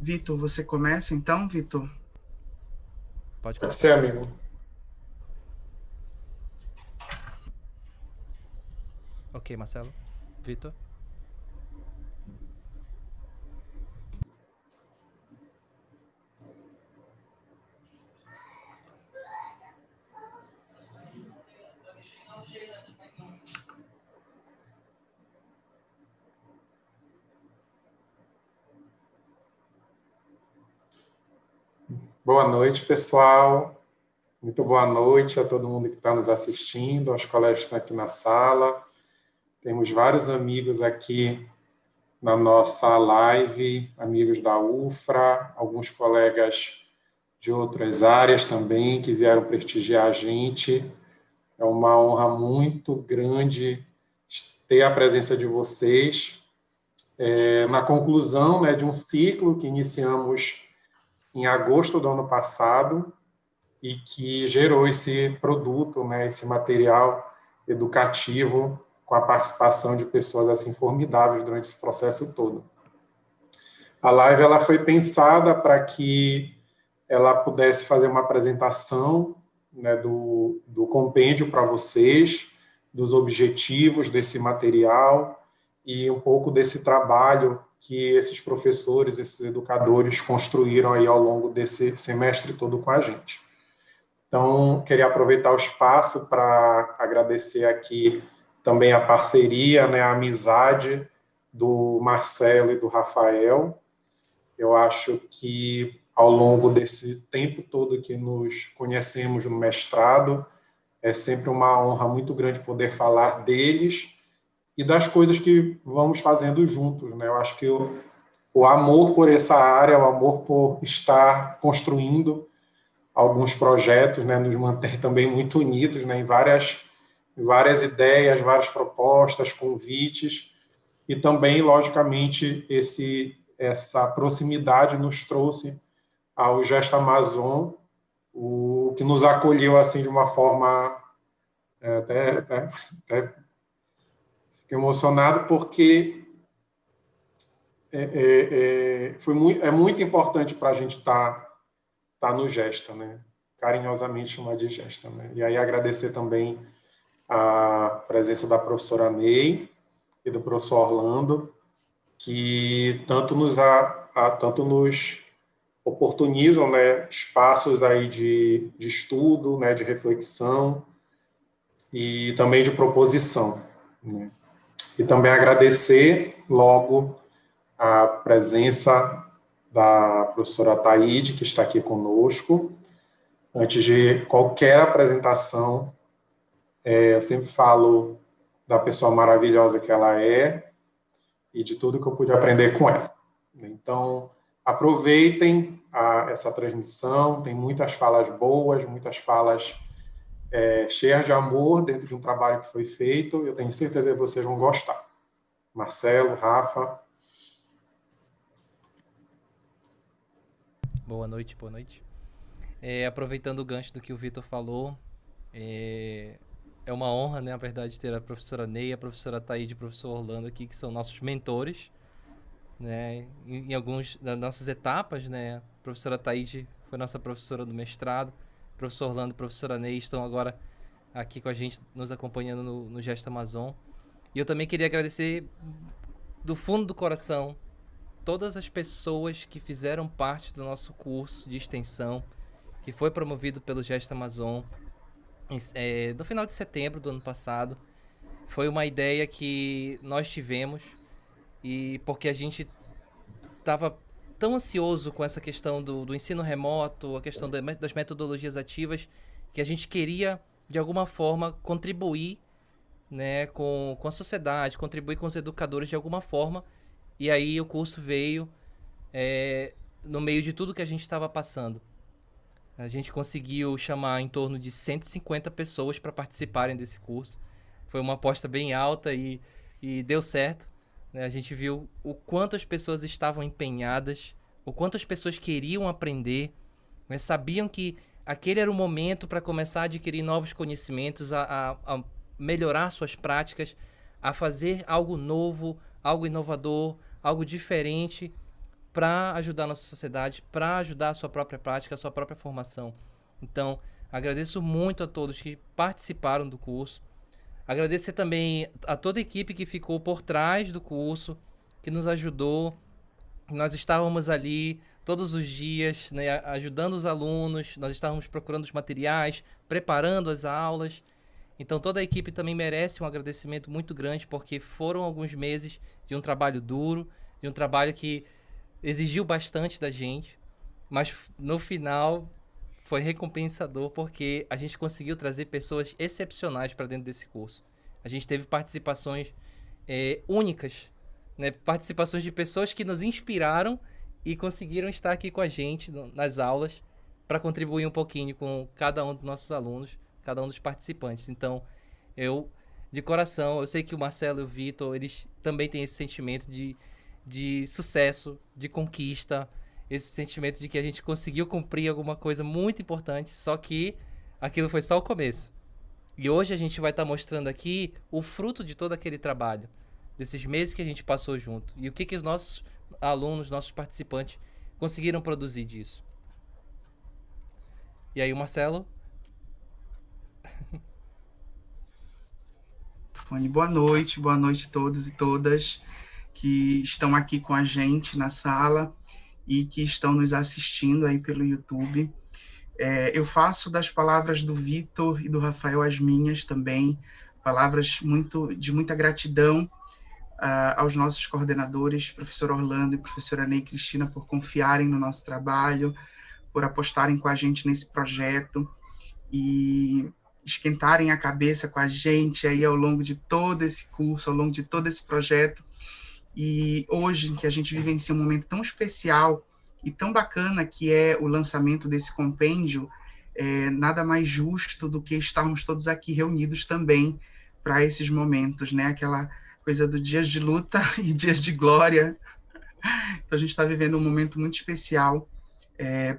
Vitor, você começa então, Vitor? Pode Pode começar. ser, amigo. Ok, Marcelo. Vitor. Boa noite, pessoal. Muito boa noite a todo mundo que está nos assistindo, aos colegas que estão aqui na sala. Temos vários amigos aqui na nossa live, amigos da UFRA, alguns colegas de outras áreas também que vieram prestigiar a gente. É uma honra muito grande ter a presença de vocês. Na conclusão, né, de um ciclo que iniciamos em agosto do ano passado, e que gerou esse produto, né, esse material educativo com a participação de pessoas assim formidáveis durante esse processo todo. A live ela foi pensada para que ela pudesse fazer uma apresentação, né, do compêndio para vocês, dos objetivos desse material e um pouco desse trabalho que esses professores, esses educadores construíram aí ao longo desse semestre todo com a gente. Então, queria aproveitar o espaço para agradecer aqui também a parceria, né, a amizade do Marcelo e do Rafael. Eu acho que ao longo desse tempo todo que nos conhecemos no mestrado, é sempre uma honra muito grande poder falar deles e das coisas que vamos fazendo juntos, né? Eu acho que o amor por essa área, o amor por estar construindo alguns projetos, né, nos mantém também muito unidos, né, em várias ideias, várias propostas, convites, e também, logicamente, essa proximidade nos trouxe ao Gesto Amazon, o que nos acolheu assim de uma forma até fiquei emocionado porque é muito importante para a gente estar no Gesta, né? Carinhosamente chamar de Gesta, né? E aí agradecer também a presença da professora Ney e do professor Orlando, que tanto nos oportunizam, né, espaços aí de estudo, né, de reflexão e também de proposição, né? E também agradecer logo a presença da professora Taíde, que está aqui conosco. Antes de qualquer apresentação, eu sempre falo da pessoa maravilhosa que ela é e de tudo que eu pude aprender com ela. Então, aproveitem essa transmissão, tem muitas falas boas, muitas falas cheias de amor dentro de um trabalho que foi feito, eu tenho certeza que vocês vão gostar. Marcelo, Rafa. Boa noite, boa noite. Aproveitando o gancho do que o Vitor falou, é uma honra, né, na verdade, ter a professora Ney, a professora Thaíde e o professor Orlando aqui, que são nossos mentores, né, em algumas das nossas etapas, né. A professora Thaíde foi nossa professora do mestrado, o professor Orlando e a professora Ney estão agora aqui com a gente, nos acompanhando no Gesto Amazon. E eu também queria agradecer do fundo do coração todas as pessoas que fizeram parte do nosso curso de extensão, que foi promovido pelo Gesto Amazon no final de setembro do ano passado. Foi uma ideia que nós tivemos, e porque a gente estava tão ansioso com essa questão do ensino remoto, a questão das metodologias ativas, que a gente queria, de alguma forma, contribuir, né, com a sociedade, contribuir com os educadores de alguma forma. E aí o curso veio no meio de tudo que a gente estava passando. A gente conseguiu chamar em torno de 150 pessoas para participarem desse curso. Foi uma aposta bem alta e deu certo, né? A gente viu o quanto as pessoas estavam empenhadas, o quanto as pessoas queriam aprender, né? Sabiam que aquele era o momento para começar a adquirir novos conhecimentos, a melhorar suas práticas, a fazer algo novo, algo inovador, algo diferente, para ajudar a nossa sociedade, para ajudar a sua própria prática, a sua própria formação. Então, agradeço muito a todos que participaram do curso. Agradecer também a toda a equipe que ficou por trás do curso, que nos ajudou. Nós estávamos ali todos os dias, né, ajudando os alunos, nós estávamos procurando os materiais, preparando as aulas. Então toda a equipe também merece um agradecimento muito grande, porque foram alguns meses de um trabalho duro, de um trabalho que exigiu bastante da gente, mas no final foi recompensador porque a gente conseguiu trazer pessoas excepcionais para dentro desse curso. A gente teve participações únicas, né? Participações de pessoas que nos inspiraram e conseguiram estar aqui com a gente nas aulas para contribuir um pouquinho com cada um dos nossos alunos, cada um dos participantes. Então, de coração, eu sei que o Marcelo e o Vitor, eles também têm esse sentimento de sucesso, de conquista, esse sentimento de que a gente conseguiu cumprir alguma coisa muito importante, só que aquilo foi só o começo. E hoje a gente vai estar mostrando aqui o fruto de todo aquele trabalho, desses meses que a gente passou junto. E o que os nossos alunos, nossos participantes conseguiram produzir disso. E aí, o Marcelo? Boa noite a todos e todas que estão aqui com a gente na sala e que estão nos assistindo aí pelo YouTube. Eu faço das palavras do Vitor e do Rafael as minhas também, palavras de muita gratidão aos nossos coordenadores, professor Orlando e professora Ney Cristina, por confiarem no nosso trabalho, por apostarem com a gente nesse projeto e esquentarem a cabeça com a gente aí ao longo de todo esse curso, ao longo de todo esse projeto. E hoje, que a gente vivencia um momento tão especial e tão bacana que é o lançamento desse compêndio, nada mais justo do que estarmos todos aqui reunidos também para esses momentos, né? Aquela coisa do dias de luta e dias de glória. Então, a gente está vivendo um momento muito especial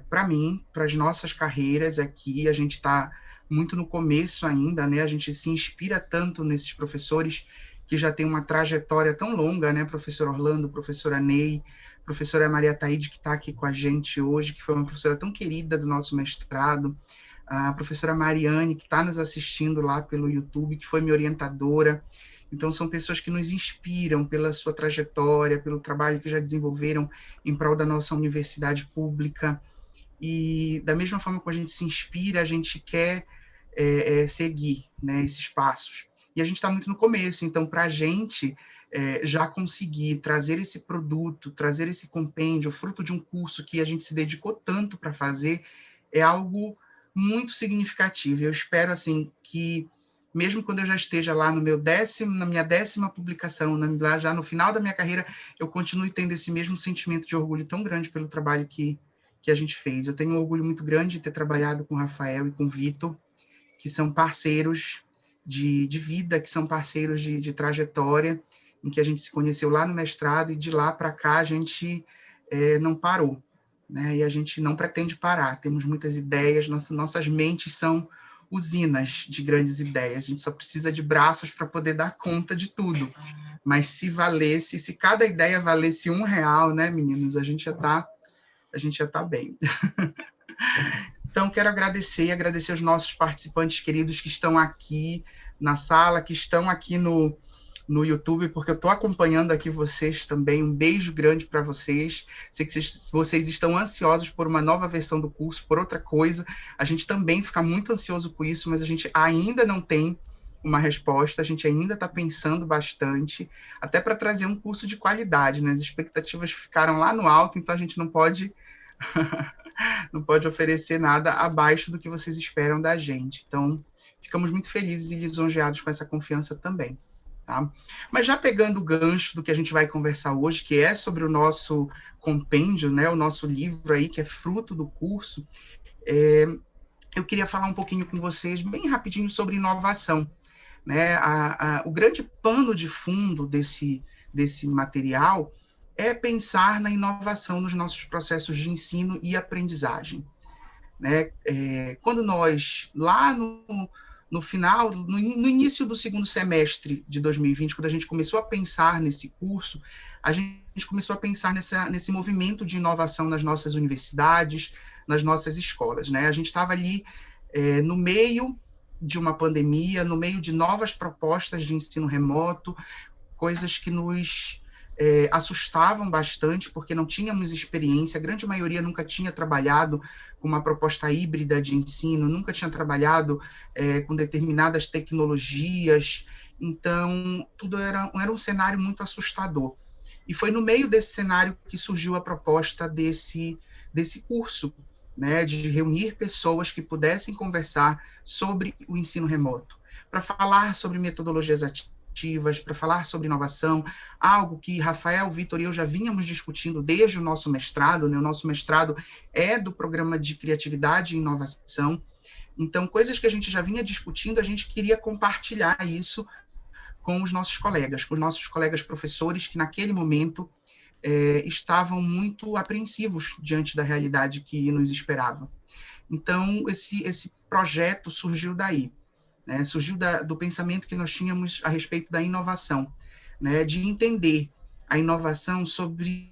para mim, para as nossas carreiras aqui. A gente está muito no começo ainda, né? A gente se inspira tanto nesses professores que já tem uma trajetória tão longa, né? Professor Orlando, professora Ney, professora Maria Taide, que está aqui com a gente hoje, que foi uma professora tão querida do nosso mestrado, a professora Mariane, que está nos assistindo lá pelo YouTube, que foi minha orientadora. Então, são pessoas que nos inspiram pela sua trajetória, pelo trabalho que já desenvolveram em prol da nossa universidade pública. E, da mesma forma que a gente se inspira, a gente quer seguir, né, esses passos. E a gente está muito no começo, então, para a gente já conseguir trazer esse produto, trazer esse compêndio, fruto de um curso que a gente se dedicou tanto para fazer, é algo muito significativo. Eu espero, assim, que mesmo quando eu já esteja lá na minha 10ª publicação, lá já no final da minha carreira, eu continue tendo esse mesmo sentimento de orgulho tão grande pelo trabalho que a gente fez. Eu tenho um orgulho muito grande de ter trabalhado com o Rafael e com o Vitor, que são parceiros de vida, que são parceiros de trajetória, em que a gente se conheceu lá no mestrado, e de lá para cá a gente não parou, né? E a gente não pretende parar. Temos muitas ideias, nossas mentes são usinas de grandes ideias, a gente só precisa de braços para poder dar conta de tudo. Mas se cada ideia valesse R$1, né, meninos, a gente já tá bem. Então, quero agradecer aos nossos participantes queridos que estão aqui na sala, que estão aqui no YouTube, porque eu estou acompanhando aqui vocês também. Um beijo grande para vocês. Sei que vocês estão ansiosos por uma nova versão do curso, por outra coisa. A gente também fica muito ansioso por isso, mas a gente ainda não tem uma resposta, a gente ainda está pensando bastante, até para trazer um curso de qualidade, né? As expectativas ficaram lá no alto, então a gente não pode oferecer nada abaixo do que vocês esperam da gente. Então, ficamos muito felizes e lisonjeados com essa confiança também. Tá? Mas já pegando o gancho do que a gente vai conversar hoje, que é sobre o nosso compêndio, né, o nosso livro aí, que é fruto do curso, eu queria falar um pouquinho com vocês, bem rapidinho, sobre inovação. Né? O grande pano de fundo desse material é pensar na inovação nos nossos processos de ensino e aprendizagem. Né? Quando nós, lá no final, no início do segundo semestre de 2020, quando a gente começou a pensar nesse curso, a gente começou a pensar nesse movimento de inovação nas nossas universidades, nas nossas escolas, né? A gente estava ali no meio de uma pandemia, no meio de novas propostas de ensino remoto, coisas que nos assustavam bastante, porque não tínhamos experiência, a grande maioria nunca tinha trabalhado com uma proposta híbrida de ensino, nunca tinha trabalhado com determinadas tecnologias, então tudo era um cenário muito assustador. E foi no meio desse cenário que surgiu a proposta desse curso, né, de reunir pessoas que pudessem conversar sobre o ensino remoto, para falar sobre metodologias ativas, para falar sobre inovação, algo que Rafael, Vitor e eu já vínhamos discutindo desde o nosso mestrado, né? O nosso mestrado é do programa de criatividade e inovação, então coisas que a gente já vinha discutindo, a gente queria compartilhar isso com os nossos colegas professores, que naquele momento estavam muito apreensivos diante da realidade que nos esperava. Então, esse projeto surgiu daí, né? Surgiu do pensamento que nós tínhamos a respeito da inovação, né? De entender a inovação sobre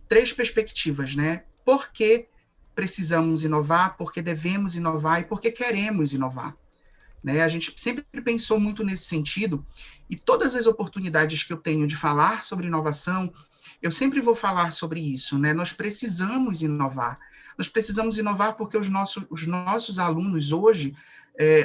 3 perspectivas, né? Por que precisamos inovar, por que devemos inovar e por que queremos inovar. Né? A gente sempre pensou muito nesse sentido, e todas as oportunidades que eu tenho de falar sobre inovação, eu sempre vou falar sobre isso, né? Nós precisamos inovar. Nós precisamos inovar porque os nossos alunos hoje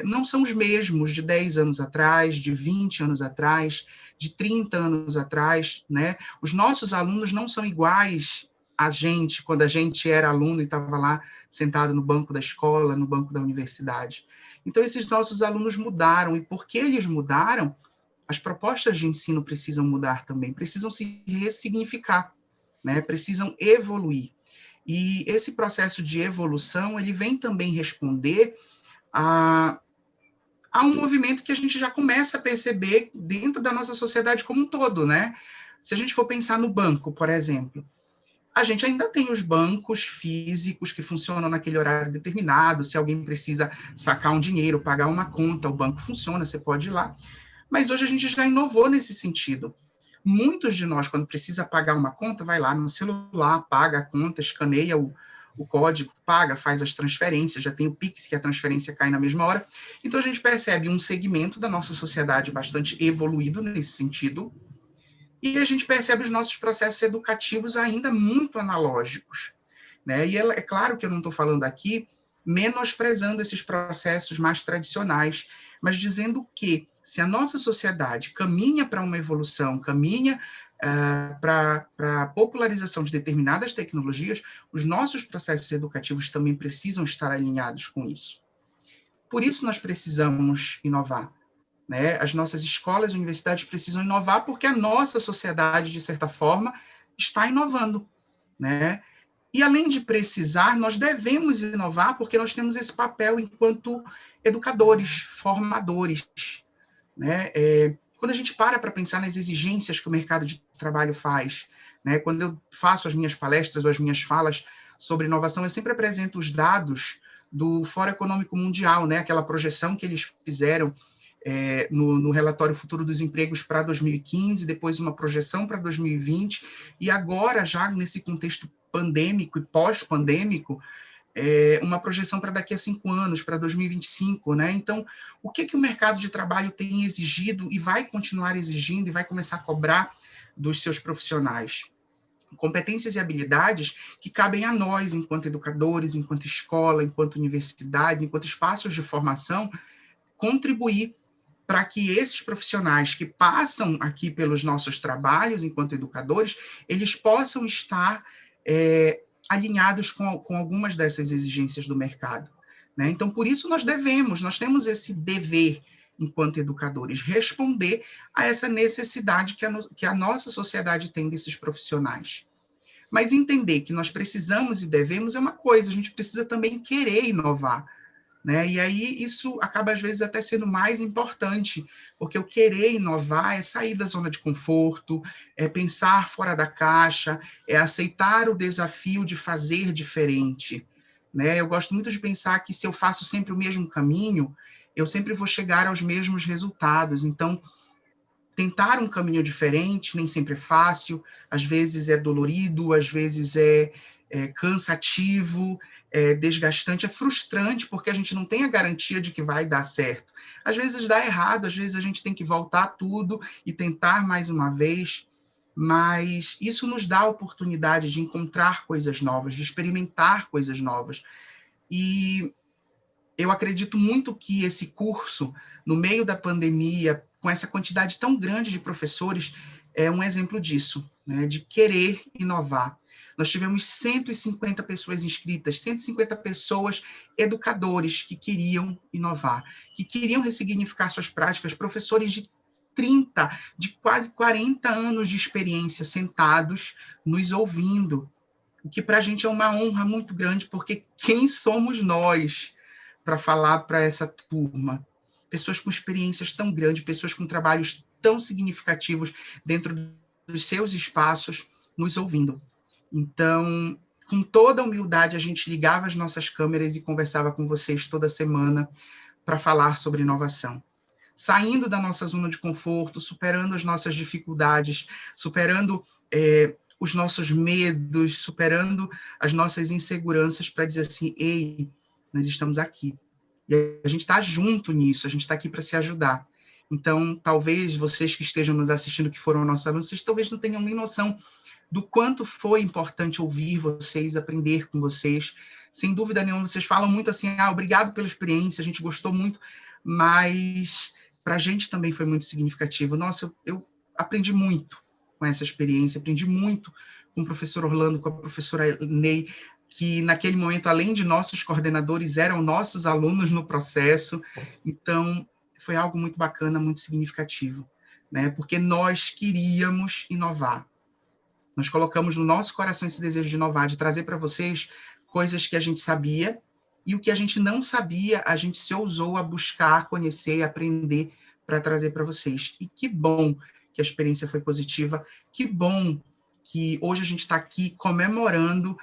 não são os mesmos de 10 anos atrás, de 20 anos atrás, de 30 anos atrás, né? Os nossos alunos não são iguais a gente, quando a gente era aluno e estava lá sentado no banco da escola, no banco da universidade. Então, esses nossos alunos mudaram, e porque eles mudaram, as propostas de ensino precisam mudar também, precisam se ressignificar, né? Precisam evoluir. E esse processo de evolução, ele vem também responder a um movimento que a gente já começa a perceber dentro da nossa sociedade como um todo, né? Se a gente for pensar no banco, por exemplo, a gente ainda tem os bancos físicos que funcionam naquele horário determinado, se alguém precisa sacar um dinheiro, pagar uma conta, o banco funciona, você pode ir lá. Mas hoje a gente já inovou nesse sentido. Muitos de nós, quando precisa pagar uma conta, vai lá no celular, paga a conta, escaneia o código, paga, faz as transferências, já tem o Pix, que a transferência cai na mesma hora. Então, a gente percebe um segmento da nossa sociedade bastante evoluído nesse sentido, e a gente percebe os nossos processos educativos ainda muito analógicos, né? E é claro que eu não estou falando aqui menosprezando esses processos mais tradicionais, mas dizendo que se a nossa sociedade caminha para uma evolução, caminha para a popularização de determinadas tecnologias, os nossos processos educativos também precisam estar alinhados com isso. Por isso nós precisamos inovar. Né? As nossas escolas e universidades precisam inovar porque a nossa sociedade, de certa forma, está inovando. Né? E, além de precisar, nós devemos inovar porque nós temos esse papel enquanto educadores, formadores. Né? Quando a gente para pensar nas exigências que o mercado de trabalho faz, né? Quando eu faço as minhas palestras ou as minhas falas sobre inovação, eu sempre apresento os dados do Fórum Econômico Mundial, né? Aquela projeção que eles fizeram no relatório Futuro dos Empregos para 2015, depois uma projeção para 2020, e agora, já nesse contexto pandêmico e pós-pandêmico, uma projeção para daqui a 5 anos, para 2025, né? Então, o que o mercado de trabalho tem exigido e vai continuar exigindo e vai começar a cobrar dos seus profissionais? Competências e habilidades que cabem a nós, enquanto educadores, enquanto escola, enquanto universidade, enquanto espaços de formação, contribuir para que esses profissionais que passam aqui pelos nossos trabalhos enquanto educadores, eles possam estar alinhados com algumas dessas exigências do mercado. Né? Então, por isso nós temos esse dever, enquanto educadores, responder a essa necessidade que a nossa sociedade tem desses profissionais. Mas entender que nós precisamos e devemos é uma coisa, a gente precisa também querer inovar. Né? E aí isso acaba, às vezes, até sendo mais importante, porque o querer inovar é sair da zona de conforto, é pensar fora da caixa, é aceitar o desafio de fazer diferente. Né? Eu gosto muito de pensar que se eu faço sempre o mesmo caminho, eu sempre vou chegar aos mesmos resultados. Então, tentar um caminho diferente nem sempre é fácil, às vezes é dolorido, às vezes é cansativo, é desgastante, é frustrante, porque a gente não tem a garantia de que vai dar certo. Às vezes dá errado, às vezes a gente tem que voltar tudo e tentar mais uma vez, mas isso nos dá a oportunidade de encontrar coisas novas, de experimentar coisas novas. E eu acredito muito que esse curso, no meio da pandemia, com essa quantidade tão grande de professores, é um exemplo disso, né, de querer inovar. Nós tivemos 150 pessoas inscritas, 150 pessoas, educadores que queriam inovar, que queriam ressignificar suas práticas, professores de 30, de quase 40 anos de experiência sentados, nos ouvindo, o que para a gente é uma honra muito grande, porque quem somos nós para falar para essa turma? Pessoas com experiências tão grandes, pessoas com trabalhos tão significativos dentro dos seus espaços, nos ouvindo. Então, com toda a humildade, a gente ligava as nossas câmeras e conversava com vocês toda semana para falar sobre inovação. Saindo da nossa zona de conforto, superando as nossas dificuldades, superando os nossos medos, superando as nossas inseguranças para dizer assim, ei, nós estamos aqui. E a gente está junto nisso, a gente está aqui para se ajudar. Então, talvez vocês que estejam nos assistindo, que foram nossos alunos, vocês talvez não tenham nem noção do quanto foi importante ouvir vocês, aprender com vocês. Sem dúvida nenhuma, vocês falam muito assim, obrigado pela experiência, a gente gostou muito, mas para a gente também foi muito significativo. Nossa, eu aprendi muito com essa experiência, aprendi muito com o professor Orlando, com a professora Ney, que naquele momento, além de nossos coordenadores, eram nossos alunos no processo. Então, foi algo muito bacana, muito significativo, né? Porque nós queríamos inovar. Nós colocamos no nosso coração esse desejo de inovar, de trazer para vocês coisas que a gente sabia, e o que a gente não sabia, a gente se ousou a buscar, conhecer, aprender para trazer para vocês. E que bom que a experiência foi positiva, que bom que hoje a gente está aqui comemorando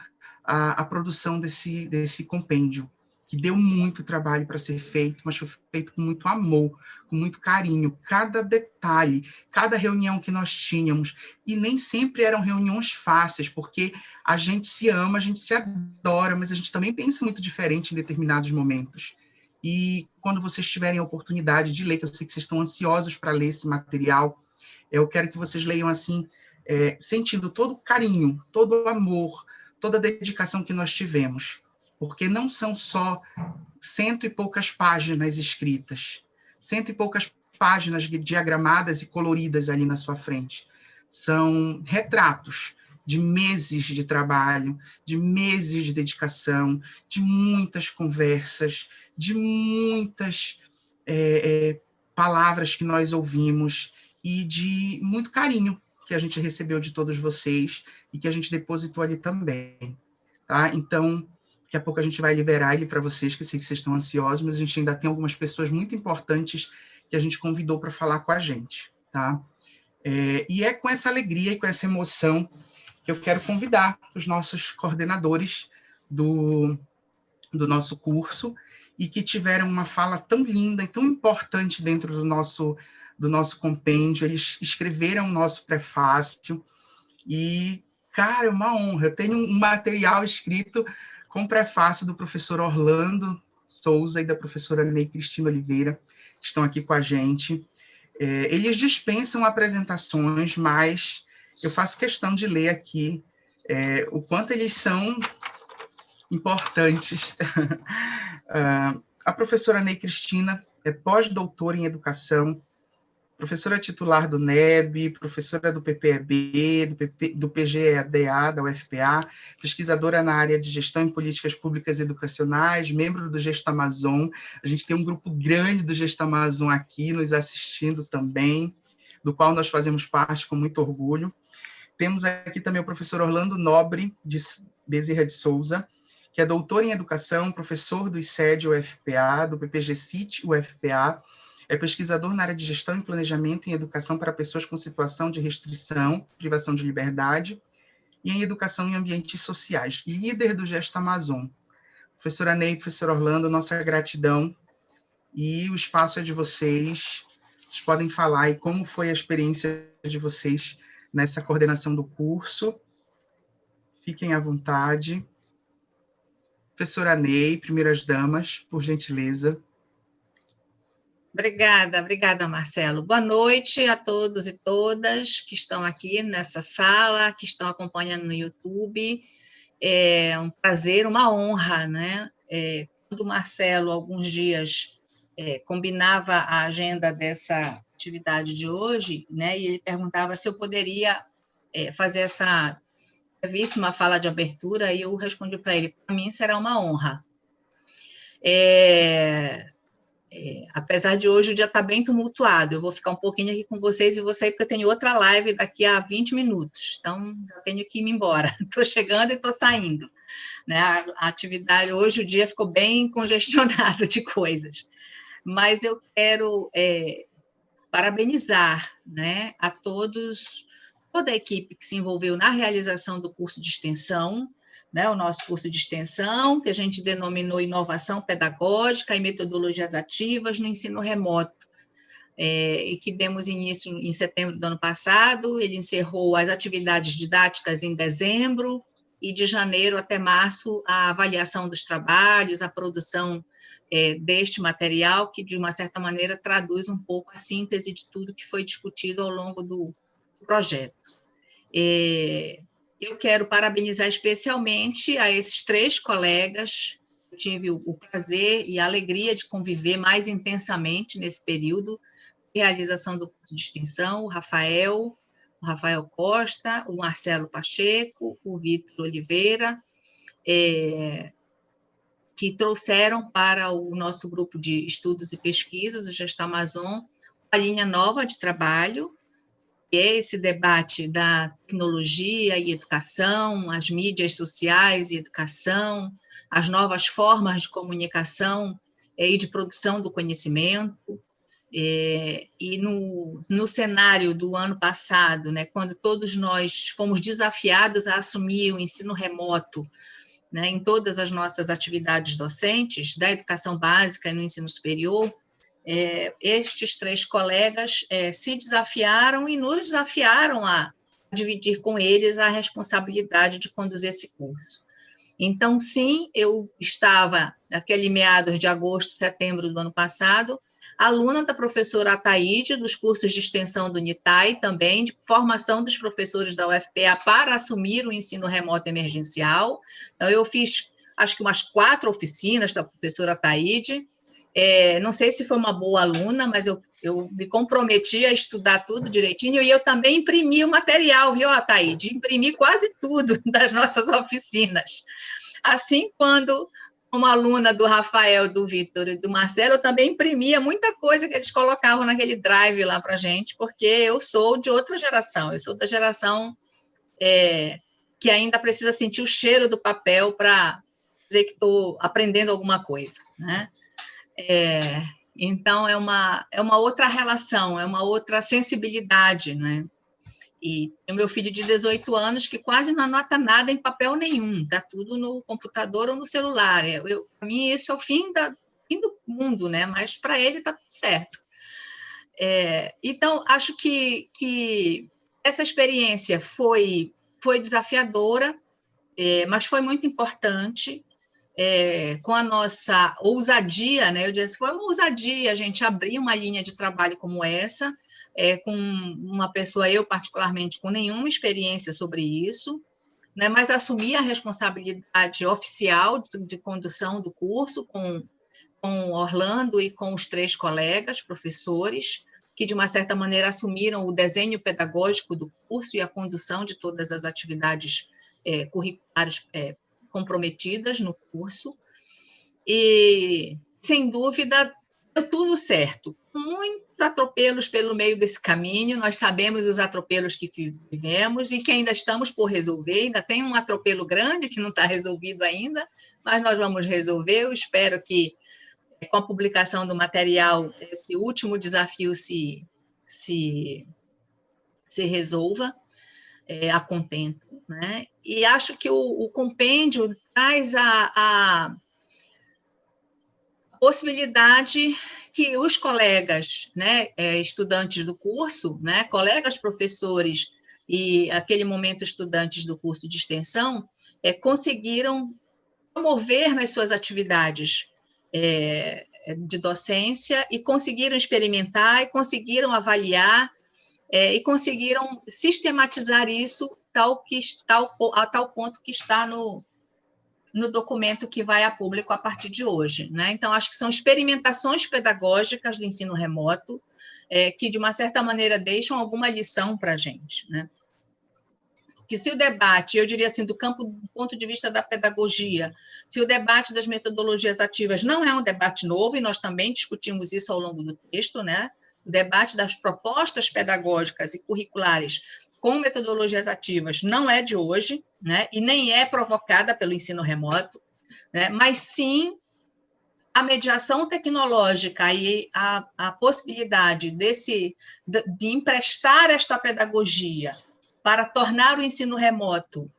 a produção desse compêndio, que deu muito trabalho para ser feito, mas foi feito com muito amor, com muito carinho, cada detalhe, cada reunião que nós tínhamos, e nem sempre eram reuniões fáceis, porque a gente se ama, a gente se adora, mas a gente também pensa muito diferente em determinados momentos. E quando vocês tiverem a oportunidade de ler, que eu sei que vocês estão ansiosos para ler esse material, eu quero que vocês leiam assim, sentindo todo o carinho, todo o amor, toda a dedicação que nós tivemos, porque não são só 100 e poucas páginas escritas, 100 e poucas páginas diagramadas e coloridas ali na sua frente. São retratos de meses de trabalho, de meses de dedicação, de muitas conversas, de muitas palavras que nós ouvimos e de muito carinho que a gente recebeu de todos vocês e que a gente depositou ali também, tá? Então, daqui a pouco a gente vai liberar ele para vocês, que eu sei que vocês estão ansiosos, mas a gente ainda tem algumas pessoas muito importantes que a gente convidou para falar com a gente, tá? E é com essa alegria e com essa emoção que eu quero convidar os nossos coordenadores do nosso curso e que tiveram uma fala tão linda e tão importante dentro do nosso compêndio. Eles escreveram o nosso prefácio e, cara, é uma honra. Eu tenho um material escrito com prefácio do professor Orlando Souza e da professora Ney Cristina Oliveira, que estão aqui com a gente. Eles dispensam apresentações, mas eu faço questão de ler aqui o quanto eles são importantes. A professora Ney Cristina é pós-doutora em educação, professora titular do NEB, professora do PPEB, do PGEDA, da UFPA, pesquisadora na área de gestão em políticas públicas educacionais, membro do Gestamazon. A gente tem um grupo grande do Gestamazon aqui nos assistindo também, do qual nós fazemos parte com muito orgulho. Temos aqui também o professor Orlando Nobre de Bezerra de Souza, que é doutor em educação, professor do ICED UFPA, do PPG-CIT UFPA, é pesquisador na área de gestão e planejamento em educação para pessoas com situação de restrição, privação de liberdade, e em educação em ambientes sociais, líder do Gestamazon. Professora Ney, professor Orlando, nossa gratidão e o espaço é de vocês. Vocês podem falar aí como foi a experiência de vocês nessa coordenação do curso. Fiquem à vontade. Professora Ney, primeiras damas, por gentileza. Obrigada, Marcelo. Boa noite a todos e todas que estão aqui nessa sala, que estão acompanhando no YouTube. É um prazer, uma honra, né? Quando o Marcelo, alguns dias, combinava a agenda dessa atividade de hoje, né? E ele perguntava se eu poderia fazer essa brevíssima fala de abertura, e eu respondi para ele: para mim será uma honra. Apesar de hoje o dia estar bem tumultuado, eu vou ficar um pouquinho aqui com vocês e vou sair porque eu tenho outra live daqui a 20 minutos, então eu tenho que ir embora. Estou chegando e estou saindo. Né? A atividade, hoje o dia ficou bem congestionado de coisas, mas eu quero parabenizar, né, a todos, toda a equipe que se envolveu na realização do curso de extensão, né, o nosso curso de extensão, que a gente denominou Inovação Pedagógica e Metodologias Ativas no Ensino Remoto, e que demos início em setembro do ano passado. Ele encerrou as atividades didáticas em dezembro, e de janeiro até março a avaliação dos trabalhos, a produção deste material, que de uma certa maneira traduz um pouco a síntese de tudo que foi discutido ao longo do projeto. Eu quero parabenizar especialmente a esses 3 colegas. Eu tive o prazer e a alegria de conviver mais intensamente nesse período de realização do curso de extensão: o Rafael Costa, o Marcelo Pacheco, o Vitor Oliveira, que trouxeram para o nosso grupo de estudos e pesquisas, o Gestão Amazon, uma linha nova de trabalho, que é esse debate da tecnologia e educação, as mídias sociais e educação, as novas formas de comunicação e de produção do conhecimento. E no cenário do ano passado, né, quando todos nós fomos desafiados a assumir o ensino remoto, né, em todas as nossas atividades docentes, da educação básica e no ensino superior, estes 3 colegas se desafiaram e nos desafiaram a dividir com eles a responsabilidade de conduzir esse curso. Então, sim, eu estava, naquele meados de agosto, setembro do ano passado, aluna da professora Ataíde, dos cursos de extensão do NITAI, também de formação dos professores da UFPA para assumir o ensino remoto emergencial. Então, eu fiz, acho que umas 4 oficinas da professora Ataíde. Não sei se foi uma boa aluna, mas eu me comprometi a estudar tudo direitinho, e eu também imprimi o material, viu, Ataíde? Imprimi quase tudo das nossas oficinas. Assim, como aluna do Rafael, do Vitor e do Marcelo, eu também imprimia muita coisa que eles colocavam naquele drive lá para a gente, porque eu sou de outra geração, eu sou da geração que ainda precisa sentir o cheiro do papel para dizer que estou aprendendo alguma coisa, né? Então, é uma outra relação, é uma outra sensibilidade, né? E o meu filho de 18 anos, que quase não anota nada em papel nenhum, está tudo no computador ou no celular. Para mim, isso é o fim do mundo, né? Mas para ele está tudo certo. Então, acho que essa experiência foi desafiadora, mas foi muito importante. Com a nossa ousadia, né? Eu disse, foi uma ousadia a gente abrir uma linha de trabalho como essa, com uma pessoa, eu particularmente, com nenhuma experiência sobre isso, né? Mas assumir a responsabilidade oficial de condução do curso com Orlando e com os 3 colegas professores, que, de uma certa maneira, assumiram o desenho pedagógico do curso e a condução de todas as atividades curriculares comprometidas no curso, e, sem dúvida, deu tudo certo. Muitos atropelos pelo meio desse caminho, nós sabemos os atropelos que vivemos e que ainda estamos por resolver, ainda tem um atropelo grande que não está resolvido ainda, mas nós vamos resolver. Eu espero que, com a publicação do material, esse último desafio se resolva a contento, né? E acho que o compêndio traz a possibilidade que os colegas, né, estudantes do curso, né, colegas professores e, aquele momento, estudantes do curso de extensão, conseguiram promover nas suas atividades de docência e conseguiram experimentar e conseguiram avaliar e conseguiram sistematizar isso a tal ponto que está no documento que vai a público a partir de hoje, né? Então, acho que são experimentações pedagógicas do ensino remoto que, de uma certa maneira, deixam alguma lição para a gente, né? Que se o debate, eu diria assim, do ponto de vista da pedagogia, se o debate das metodologias ativas não é um debate novo, e nós também discutimos isso ao longo do texto, né? O debate das propostas pedagógicas e curriculares com metodologias ativas não é de hoje, né? E nem é provocada pelo ensino remoto, né? Mas sim a mediação tecnológica e a possibilidade de emprestar esta pedagogia para tornar o ensino remoto, de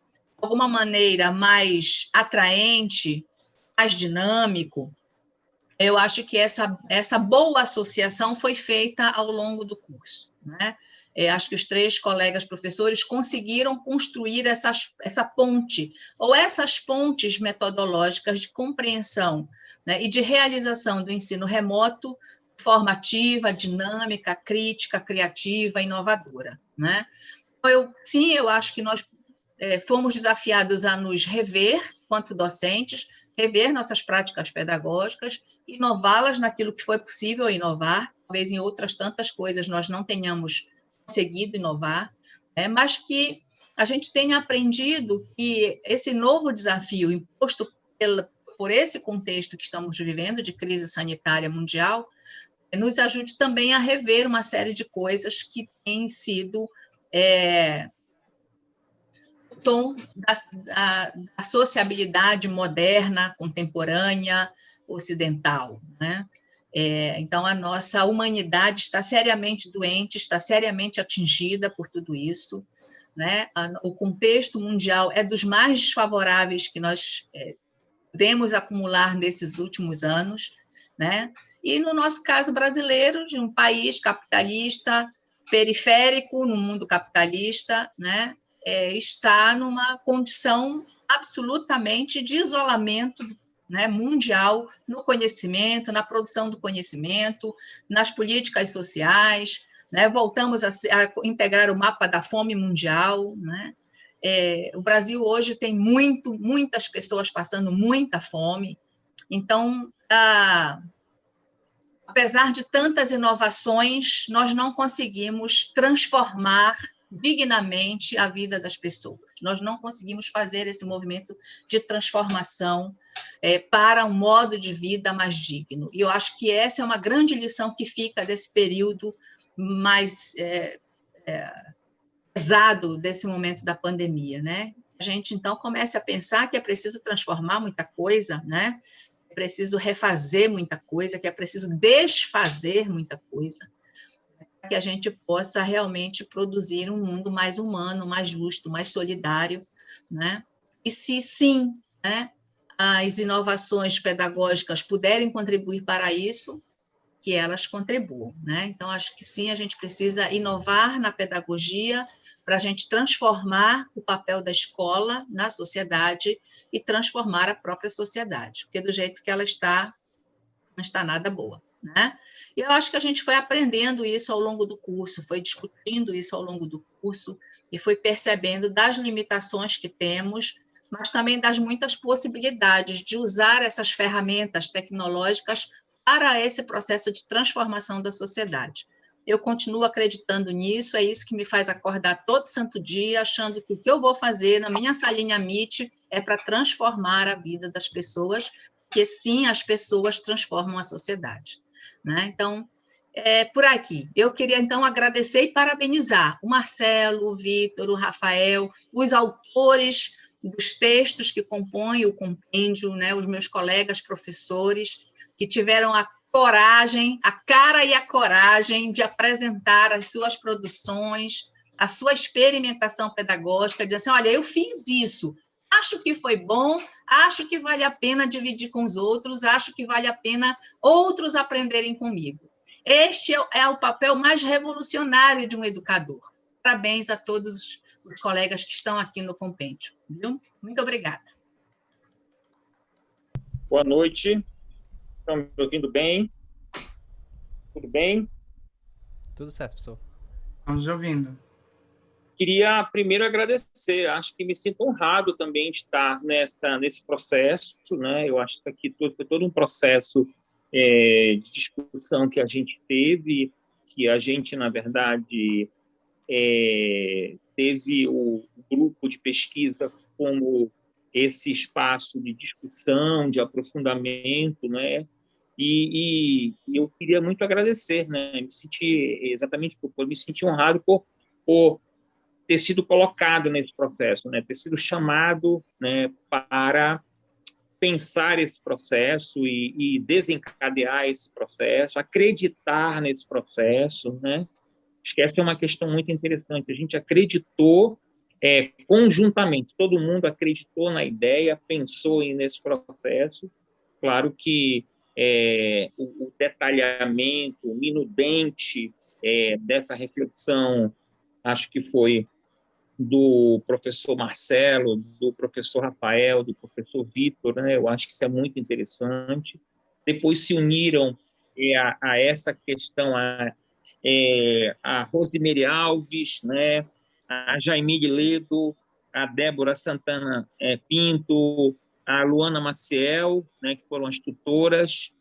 alguma maneira, mais atraente, mais dinâmico, eu acho que essa boa associação foi feita ao longo do curso, né? Acho que os 3 colegas professores conseguiram construir essa ponte, ou essas pontes metodológicas de compreensão, né, e de realização do ensino remoto, formativa, dinâmica, crítica, criativa, inovadora, né? Eu acho que nós fomos desafiados a nos rever, quanto docentes, rever nossas práticas pedagógicas, inová-las naquilo que foi possível inovar, talvez em outras tantas coisas nós não tenhamos conseguido inovar, mas que a gente tenha aprendido que esse novo desafio imposto por esse contexto que estamos vivendo, de crise sanitária mundial, nos ajude também a rever uma série de coisas que têm sido o tom da sociabilidade moderna, contemporânea, ocidental, né? Então, a nossa humanidade está seriamente doente, está seriamente atingida por tudo isso, né? O contexto mundial é dos mais desfavoráveis que nós podemos acumular nesses últimos anos, né? E, no nosso caso brasileiro, de um país capitalista, periférico no mundo capitalista, né? Está numa condição absolutamente de isolamento, né, mundial, no conhecimento, na produção do conhecimento, nas políticas sociais, né? Voltamos a integrar o mapa da fome mundial, né? O Brasil hoje tem muitas pessoas passando muita fome, então, apesar de tantas inovações, nós não conseguimos transformar dignamente a vida das pessoas. Nós não conseguimos fazer esse movimento de transformação para um modo de vida mais digno. E eu acho que essa é uma grande lição que fica desse período mais pesado desse momento da pandemia, né? A gente, então, comece a pensar que é preciso transformar muita coisa, né? É preciso refazer muita coisa, que é preciso desfazer muita coisa, para que a gente possa realmente produzir um mundo mais humano, mais justo, mais solidário, né? E se sim, né, as inovações pedagógicas puderem contribuir para isso, que elas contribuam, né? Então, acho que sim, a gente precisa inovar na pedagogia para a gente transformar o papel da escola na sociedade e transformar a própria sociedade, porque do jeito que ela está, não está nada boa, né? E eu acho que a gente foi aprendendo isso ao longo do curso, foi discutindo isso ao longo do curso e foi percebendo das limitações que temos, mas também das muitas possibilidades de usar essas ferramentas tecnológicas para esse processo de transformação da sociedade. Eu continuo acreditando nisso, é isso que me faz acordar todo santo dia, achando que o que eu vou fazer na minha salinha Meet é para transformar a vida das pessoas, porque sim, as pessoas transformam a sociedade, né? Então, por aqui. Eu queria, então, agradecer e parabenizar o Marcelo, o Vitor, o Rafael, os autores dos textos que compõem o compêndio, né? Os meus colegas professores, que tiveram a coragem, a cara e a coragem de apresentar as suas produções, a sua experimentação pedagógica, dizer assim, olha, eu fiz isso, acho que foi bom, acho que vale a pena dividir com os outros, acho que vale a pena outros aprenderem comigo. Este é o papel mais revolucionário de um educador. Parabéns a todos os colegas que estão aqui no compêndio. Viu? Muito obrigada. Boa noite. Estão me ouvindo bem? Tudo bem? Tudo certo, professor. Estamos ouvindo. Queria primeiro agradecer. Acho que me sinto honrado também de estar nesse processo, né? Eu acho que aqui foi todo um processo de discussão que a gente teve, que a gente, na verdade, teve o grupo de pesquisa como esse espaço de discussão, de aprofundamento, né? E eu queria muito agradecer, né? Me senti honrado por ter sido colocado nesse processo, né? Ter sido chamado, né, para pensar esse processo e desencadear esse processo, acreditar nesse processo, né? Acho que essa é uma questão muito interessante. A gente acreditou conjuntamente, todo mundo acreditou na ideia, pensou nesse processo. Claro que o detalhamento, o minudente dessa reflexão, acho que foi do professor Marcelo, do professor Rafael, do professor Vitor, né? Eu acho que isso é muito interessante. Depois se uniram a essa questão a Rosemary Alves, né? A Jaimile Ledo, a Débora Santana Pinto, a Luana Maciel, né? Que foram as tutoras.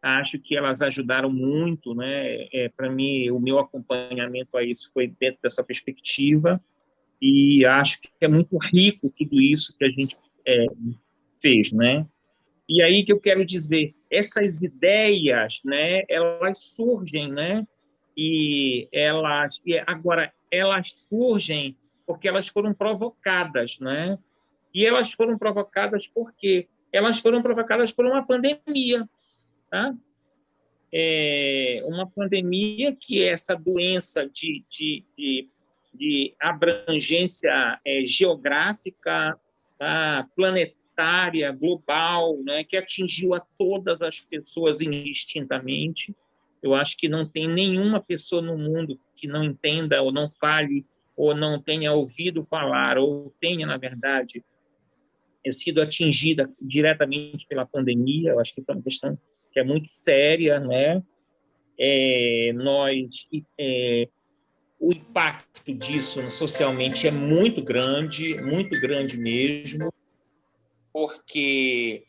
Acho que elas ajudaram muito, né? Para mim, o meu acompanhamento a isso foi dentro dessa perspectiva. E acho que é muito rico tudo isso que a gente fez, né? E aí que eu quero dizer, essas ideias, né, elas surgem, né? Agora elas surgem porque elas foram provocadas, né? E elas foram provocadas por quê? Elas foram provocadas por uma pandemia, tá? Uma pandemia que é essa doença de abrangência geográfica, tá? Planetária, global, né? Que atingiu a todas as pessoas indistintamente. Eu acho que não tem nenhuma pessoa no mundo que não entenda ou não fale ou não tenha ouvido falar ou tenha, na verdade, sido atingida diretamente pela pandemia. Eu acho que é uma questão que é muito séria, né? O impacto disso socialmente é muito grande mesmo, porque,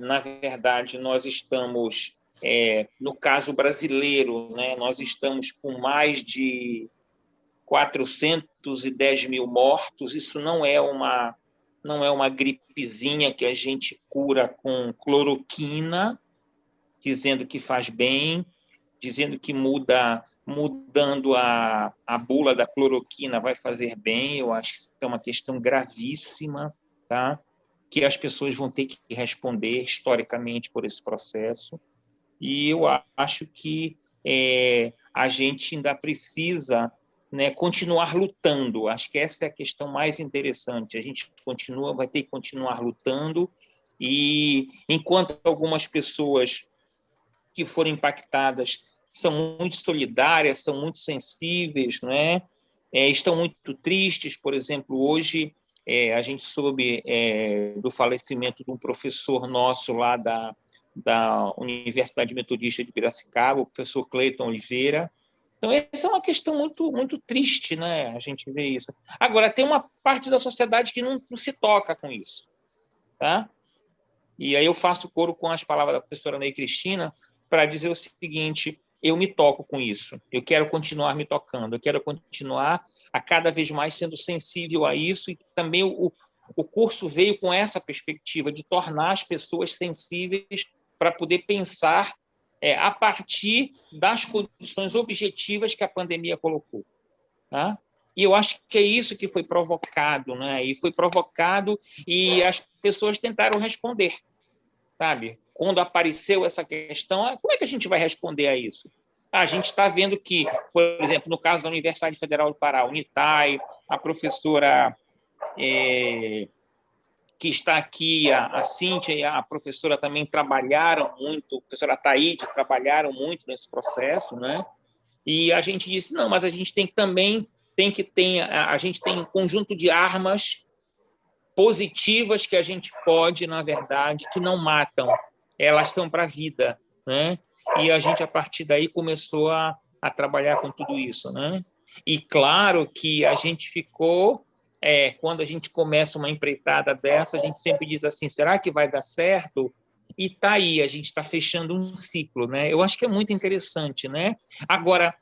na verdade, nós estamos, no caso brasileiro, né, nós estamos com mais de 410 mil mortos. Isso não é uma gripezinha que a gente cura com cloroquina, dizendo que faz bem, dizendo que mudando a bula da cloroquina vai fazer bem. Eu acho que isso é uma questão gravíssima, tá? Que as pessoas vão ter que responder historicamente por esse processo. E eu acho que a gente ainda precisa, né, continuar lutando. Acho que essa é a questão mais interessante. A gente vai ter que continuar lutando, e enquanto algumas pessoas que foram impactadas são muito solidárias, são muito sensíveis, né? Estão muito tristes. Por exemplo, hoje a gente soube do falecimento de um professor nosso lá da Universidade Metodista de Piracicaba, o professor Cleiton Oliveira. Então, essa é uma questão muito, muito triste, né? A gente vê isso. Agora, tem uma parte da sociedade que não se toca com isso, tá? E aí eu faço coro com as palavras da professora Ney Cristina para dizer o seguinte: eu me toco com isso, eu quero continuar me tocando, eu quero continuar a cada vez mais sendo sensível a isso, e também o curso veio com essa perspectiva de tornar as pessoas sensíveis para poder pensar a partir das condições objetivas que a pandemia colocou, tá? E eu acho que é isso que foi provocado, né? E foi provocado, e as pessoas tentaram responder, sabe? Quando apareceu essa questão, como é que a gente vai responder a isso? A gente está vendo que, por exemplo, no caso da Universidade Federal do Pará, Unitai, a professora que está aqui, a Cíntia e a professora também trabalharam muito, a professora Taíde trabalharam muito nesse processo, né? E a gente disse, não, mas a gente tem também a gente tem um conjunto de armas positivas que a gente pode, na verdade, que não matam, elas são para a vida, né? E a gente, a partir daí, começou a trabalhar com tudo isso, né? E claro que a gente ficou, quando a gente começa uma empreitada dessa, a gente sempre diz assim, será que vai dar certo? E tá aí, a gente está fechando um ciclo, né? Eu acho que é muito interessante, né? Agora,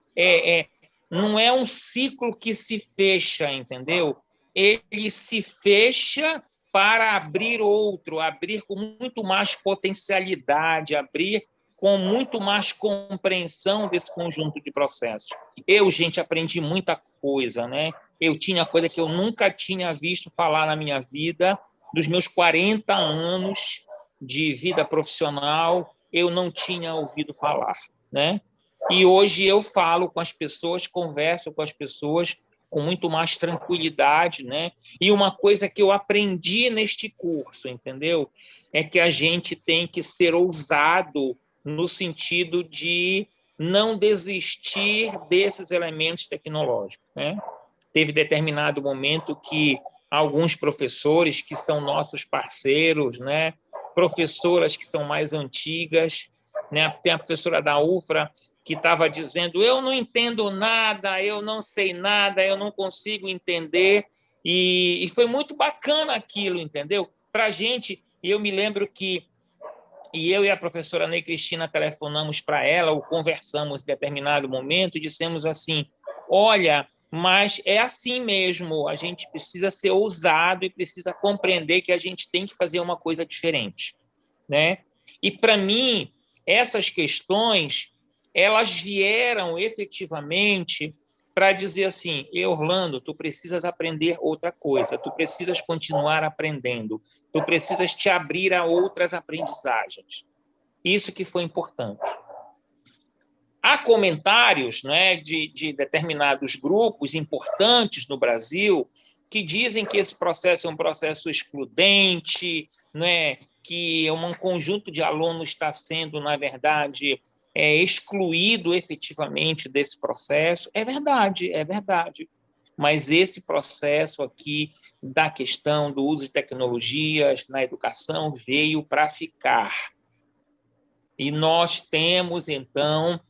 não é um ciclo que se fecha, entendeu? Ele se fecha para abrir outro, abrir com muito mais potencialidade, abrir com muito mais compreensão desse conjunto de processos. Eu, gente, aprendi muita coisa, né? Eu tinha coisa que eu nunca tinha visto falar na minha vida, dos meus 40 anos de vida profissional, eu não tinha ouvido falar, né? E hoje eu falo com as pessoas, converso com as pessoas com muito mais tranquilidade, né? E uma coisa que eu aprendi neste curso, entendeu? É que a gente tem que ser ousado no sentido de não desistir desses elementos tecnológicos, né? Teve determinado momento que alguns professores que são nossos parceiros, né? Professoras que são mais antigas, né? Tem a professora da UFRA que estava dizendo, eu não entendo nada, eu não sei nada, eu não consigo entender, e foi muito bacana aquilo, entendeu? Para a gente, eu me lembro que eu e a professora Ney Cristina telefonamos para ela, ou conversamos em determinado momento, e dissemos assim, olha, mas é assim mesmo, a gente precisa ser ousado e precisa compreender que a gente tem que fazer uma coisa diferente, né? E, para mim, essas questões, elas vieram efetivamente para dizer assim, Orlando, tu precisas aprender outra coisa, tu precisas continuar aprendendo, tu precisas te abrir a outras aprendizagens. Isso que foi importante. Há comentários, né, de determinados grupos importantes no Brasil que dizem que esse processo é um processo excludente, né, que um conjunto de alunos está sendo, na verdade, excluído efetivamente desse processo. É verdade, é verdade. Mas esse processo aqui da questão do uso de tecnologias na educação veio para ficar. E nós temos, então,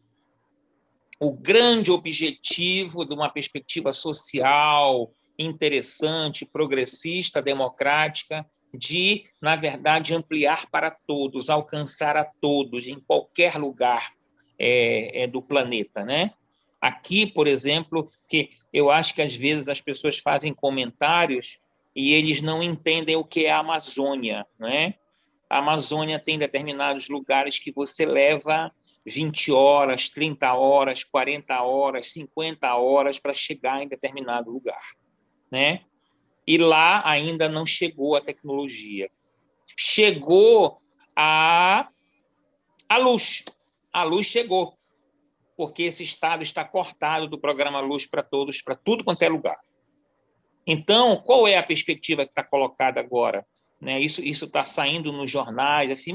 o grande objetivo de uma perspectiva social interessante, progressista, democrática, de, na verdade, ampliar para todos, alcançar a todos, em qualquer lugar do planeta, né? Aqui, por exemplo, que eu acho que às vezes as pessoas fazem comentários e eles não entendem o que é a Amazônia, né? A Amazônia tem determinados lugares que você leva 20 horas, 30 horas, 40 horas, 50 horas para chegar em determinado lugar, né? E lá ainda não chegou a tecnologia. Chegou a luz. A luz chegou, porque esse estado está cortado do programa Luz para Todos, para tudo quanto é lugar. Então, qual é a perspectiva que está colocada agora? Né? Isso está saindo nos jornais, assim,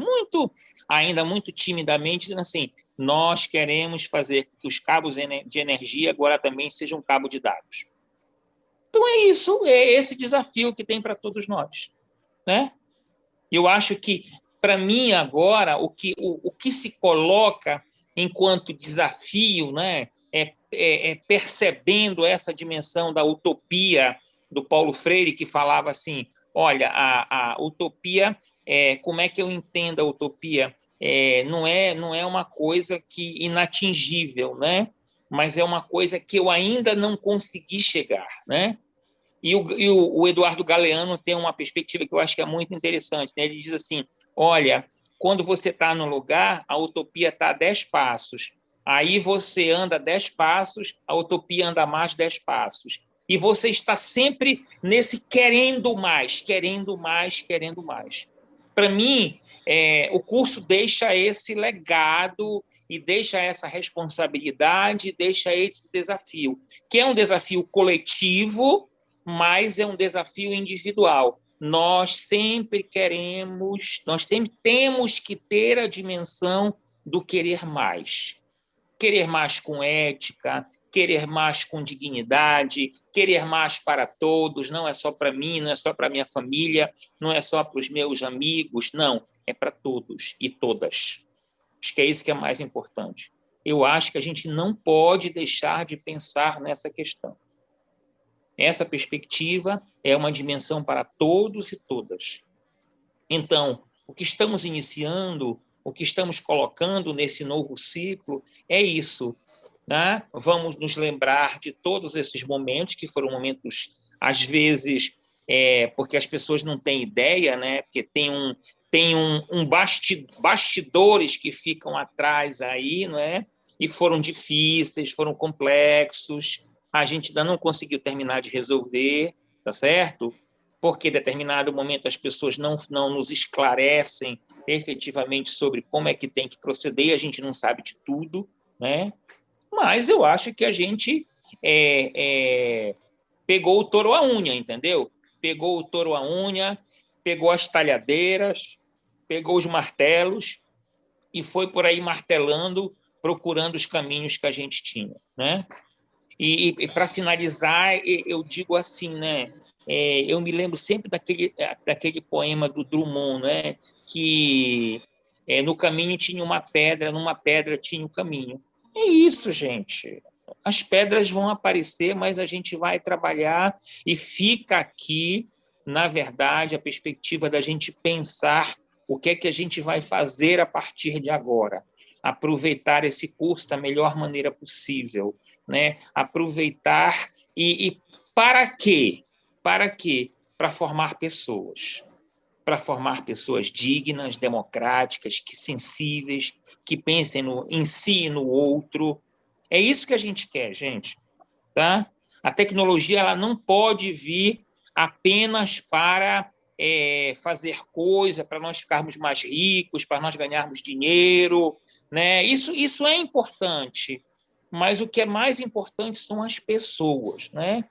ainda muito timidamente, dizendo assim, nós queremos fazer que os cabos de energia agora também sejam cabo de dados. Então, é isso, é esse desafio que tem para todos nós, né? Eu acho que, para mim, agora, o que se coloca enquanto desafio, né, percebendo essa dimensão da utopia do Paulo Freire, que falava assim, olha, a utopia, como é que eu entendo a utopia? Não é uma coisa que inatingível, né? Mas é uma coisa que eu ainda não consegui chegar, né? E o Eduardo Galeano tem uma perspectiva que eu acho que é muito interessante, né? Ele diz assim, olha, quando você está no lugar, a utopia está a 10 passos. Aí você anda 10 passos, a utopia anda mais 10 passos. E você está sempre nesse querendo mais, querendo mais, querendo mais. Para mim, o curso deixa esse legado e deixa essa responsabilidade, deixa esse desafio, que é um desafio coletivo, mas é um desafio individual. nós sempre temos que ter a dimensão do querer mais. Querer mais com ética, querer mais com dignidade, querer mais para todos, não é só para mim, não é só para minha família, não é só para os meus amigos, não, é para todos e todas. Acho que é isso que é mais importante. Eu acho que a gente não pode deixar de pensar nessa questão. Essa perspectiva é uma dimensão para todos e todas. Então, o que estamos iniciando, o que estamos colocando nesse novo ciclo é isso, né? Vamos nos lembrar de todos esses momentos, que foram momentos, às vezes, porque as pessoas não têm ideia, né? Porque tem bastidores que ficam atrás aí, não é? E foram difíceis, foram complexos, a gente ainda não conseguiu terminar de resolver, tá certo? Porque em determinado momento as pessoas não nos esclarecem efetivamente sobre como é que tem que proceder, a gente não sabe de tudo, né? Mas eu acho que a gente pegou o touro à unha, entendeu? Pegou o touro à unha, pegou as talhadeiras, pegou os martelos e foi por aí martelando, procurando os caminhos que a gente tinha, né? E para finalizar, eu digo assim, né? Eu me lembro sempre daquele poema do Drummond, né? Que no caminho tinha uma pedra, numa pedra tinha um caminho. É isso, gente. As pedras vão aparecer, mas a gente vai trabalhar e fica aqui, na verdade, a perspectiva da gente pensar o que é que a gente vai fazer a partir de agora. Aproveitar esse curso da melhor maneira possível, né? Aproveitar e para quê? Para quê? Para formar pessoas. Para formar pessoas dignas, democráticas, sensíveis, que pensem em si e no outro. É isso que a gente quer, gente. Tá? A tecnologia ela não pode vir apenas para fazer coisa, para nós ficarmos mais ricos, para nós ganharmos dinheiro, né? Isso é importante, mas o que é mais importante são as pessoas, né?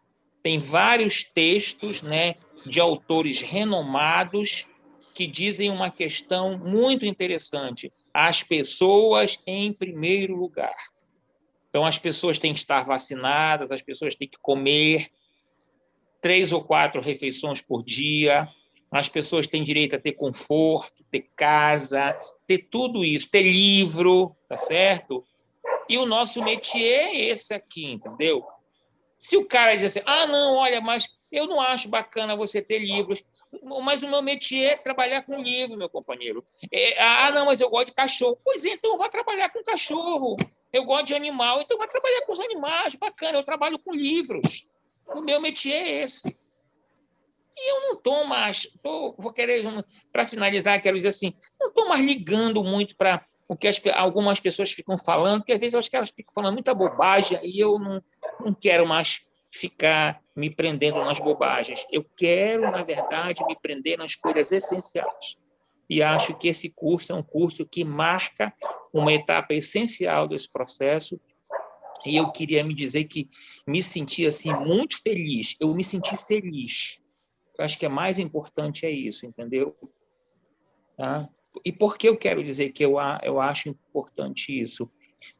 Tem vários textos, né, de autores renomados que dizem uma questão muito interessante: as pessoas em primeiro lugar. Então, as pessoas têm que estar vacinadas, as pessoas têm que comer 3 ou 4 refeições por dia, as pessoas têm direito a ter conforto, ter casa, ter tudo isso, ter livro, tá certo? E o nosso métier é esse aqui, entendeu? Se o cara diz assim, não, olha, mas eu não acho bacana você ter livros, mas o meu métier é trabalhar com livro, meu companheiro. Não, mas eu gosto de cachorro. Pois é, então vá trabalhar com cachorro. Eu gosto de animal, então vá trabalhar com os animais, bacana, eu trabalho com livros. O meu métier é esse. E eu não estou mais, para finalizar, quero dizer assim, não estou mais ligando muito para o que algumas pessoas ficam falando, porque às vezes eu acho que elas ficam falando muita bobagem e eu não quero mais ficar me prendendo nas bobagens. Eu quero, na verdade, me prender nas coisas essenciais. E acho que esse curso é um curso que marca uma etapa essencial desse processo. E eu queria me dizer que me senti assim, muito feliz. Eu me senti feliz. Eu acho que é mais importante é isso, entendeu? Tá? E por que eu quero dizer que eu acho importante isso?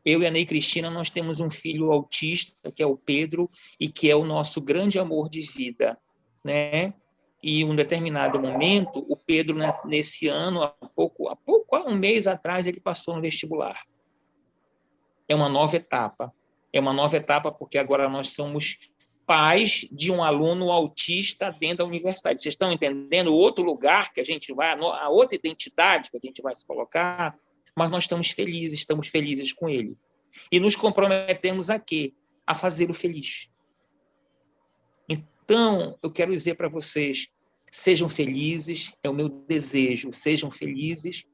Eu e a Ney Cristina, nós temos um filho autista, que é o Pedro, e que é o nosso grande amor de vida, né? E em um determinado momento, o Pedro, nesse ano, há um mês atrás, ele passou no vestibular. É uma nova etapa. É uma nova etapa porque agora nós somos pais de um aluno autista dentro da universidade. Vocês estão entendendo o outro lugar que a gente vai, a outra identidade que a gente vai se colocar? Mas nós estamos felizes com ele. E nos comprometemos a quê? A fazê-lo feliz. Então, eu quero dizer para vocês, sejam felizes, é o meu desejo, sejam felizes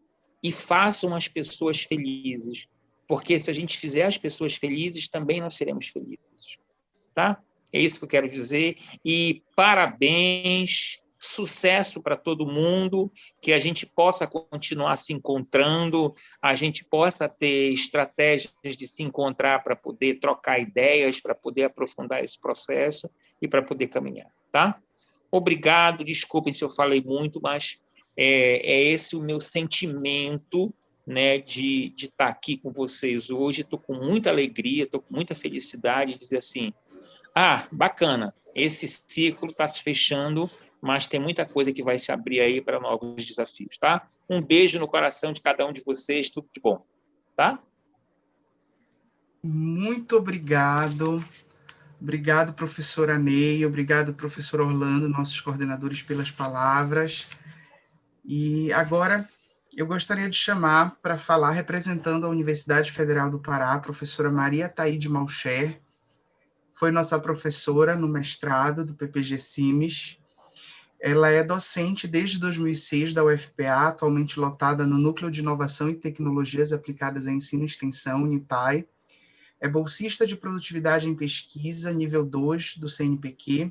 e façam as pessoas felizes. Porque se a gente fizer as pessoas felizes, também nós seremos felizes. Tá? É isso que eu quero dizer. E parabéns, sucesso para todo mundo, que a gente possa continuar se encontrando, a gente possa ter estratégias de se encontrar para poder trocar ideias, para poder aprofundar esse processo e para poder caminhar. Tá? Obrigado, desculpem se eu falei muito, mas é esse o meu sentimento, né, de estar aqui com vocês hoje. Estou com muita alegria, estou com muita felicidade de dizer assim, bacana, esse ciclo está se fechando, mas tem muita coisa que vai se abrir aí para novos desafios, tá? Um beijo no coração de cada um de vocês, tudo de bom, tá? Muito obrigado. Obrigado, professora Ney, obrigado, professor Orlando, nossos coordenadores, pelas palavras. E agora eu gostaria de chamar para falar, representando a Universidade Federal do Pará, a professora Maria Taide Malcher. Foi nossa professora no mestrado do PPG-CIMES. Ela é docente desde 2006 da UFPA, atualmente lotada no Núcleo de Inovação e Tecnologias Aplicadas a Ensino e Extensão, UNITAE. É bolsista de produtividade em pesquisa, nível 2 do CNPq,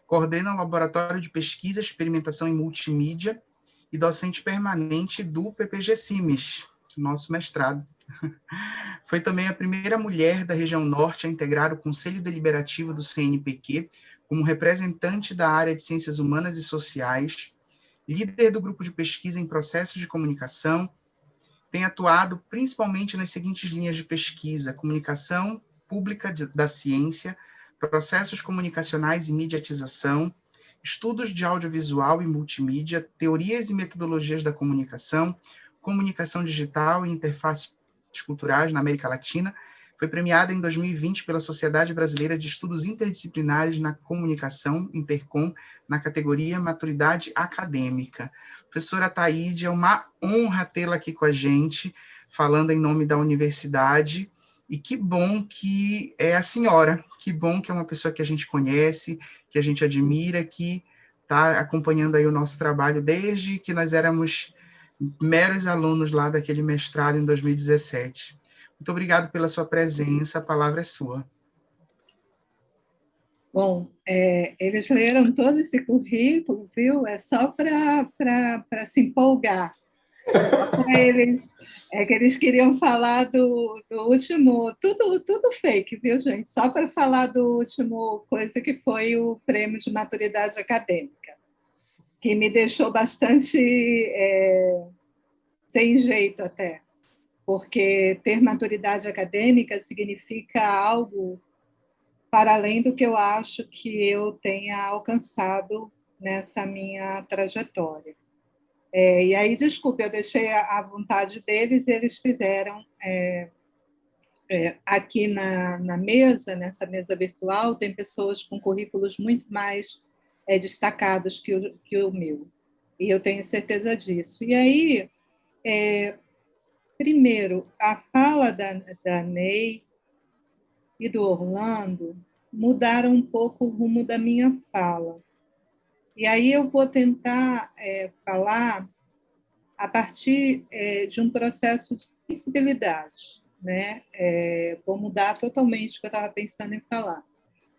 coordena o Laboratório de Pesquisa, Experimentação em Multimídia e docente permanente do PPG-CIMES, nosso mestrado. Foi também a primeira mulher da região norte a integrar o Conselho Deliberativo do CNPq como representante da área de Ciências Humanas e Sociais, líder do grupo de pesquisa em processos de comunicação, tem atuado principalmente nas seguintes linhas de pesquisa: comunicação pública da ciência, processos comunicacionais e mediatização, estudos de audiovisual e multimídia, teorias e metodologias da comunicação, comunicação digital e interfaces culturais na América Latina. Foi premiada em 2020 pela Sociedade Brasileira de Estudos Interdisciplinares na Comunicação, Intercom, na categoria Maturidade Acadêmica. Professora Taide, é uma honra tê-la aqui com a gente, falando em nome da universidade, e que bom que é a senhora, que bom que é uma pessoa que a gente conhece, que a gente admira, que está acompanhando aí o nosso trabalho desde que nós éramos meros alunos lá daquele mestrado em 2017. Muito obrigado pela sua presença, a palavra é sua. Bom, eles leram todo esse currículo, viu? É só para se empolgar. Só para eles, que eles queriam falar do último, tudo fake, viu, gente? Só para falar do último coisa que foi o prêmio de maturidade acadêmica, que me deixou bastante sem jeito até, porque ter maturidade acadêmica significa algo para além do que eu acho que eu tenha alcançado nessa minha trajetória. E aí, desculpe, eu deixei à vontade deles e eles fizeram aqui na mesa, nessa mesa virtual, tem pessoas com currículos muito mais destacados que o meu, e eu tenho certeza disso. E aí, primeiro, a fala da Ney e do Orlando mudaram um pouco o rumo da minha fala. E aí eu vou tentar falar a partir de um processo de sensibilidade, né? Vou mudar totalmente o que eu estava pensando em falar.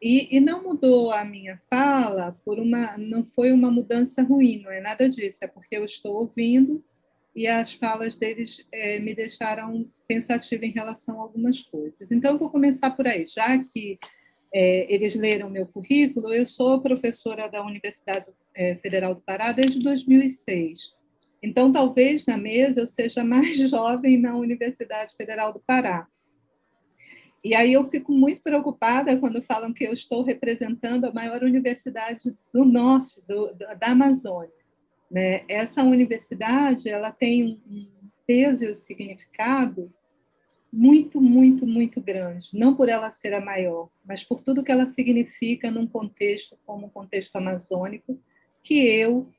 E não mudou a minha fala não foi uma mudança ruim, não é nada disso, é porque eu estou ouvindo e as falas deles me deixaram pensativa em relação a algumas coisas. Então, eu vou começar por aí. Já que eles leram meu currículo, eu sou professora da Universidade Federal do Pará desde 2006. Então, talvez na mesa eu seja mais jovem na Universidade Federal do Pará. E aí eu fico muito preocupada quando falam que eu estou representando a maior universidade do norte, da Amazônia. Né? Essa universidade ela tem um peso e um significado muito, muito, muito grande. Não por ela ser a maior, mas por tudo que ela significa num contexto como o contexto amazônico, que eu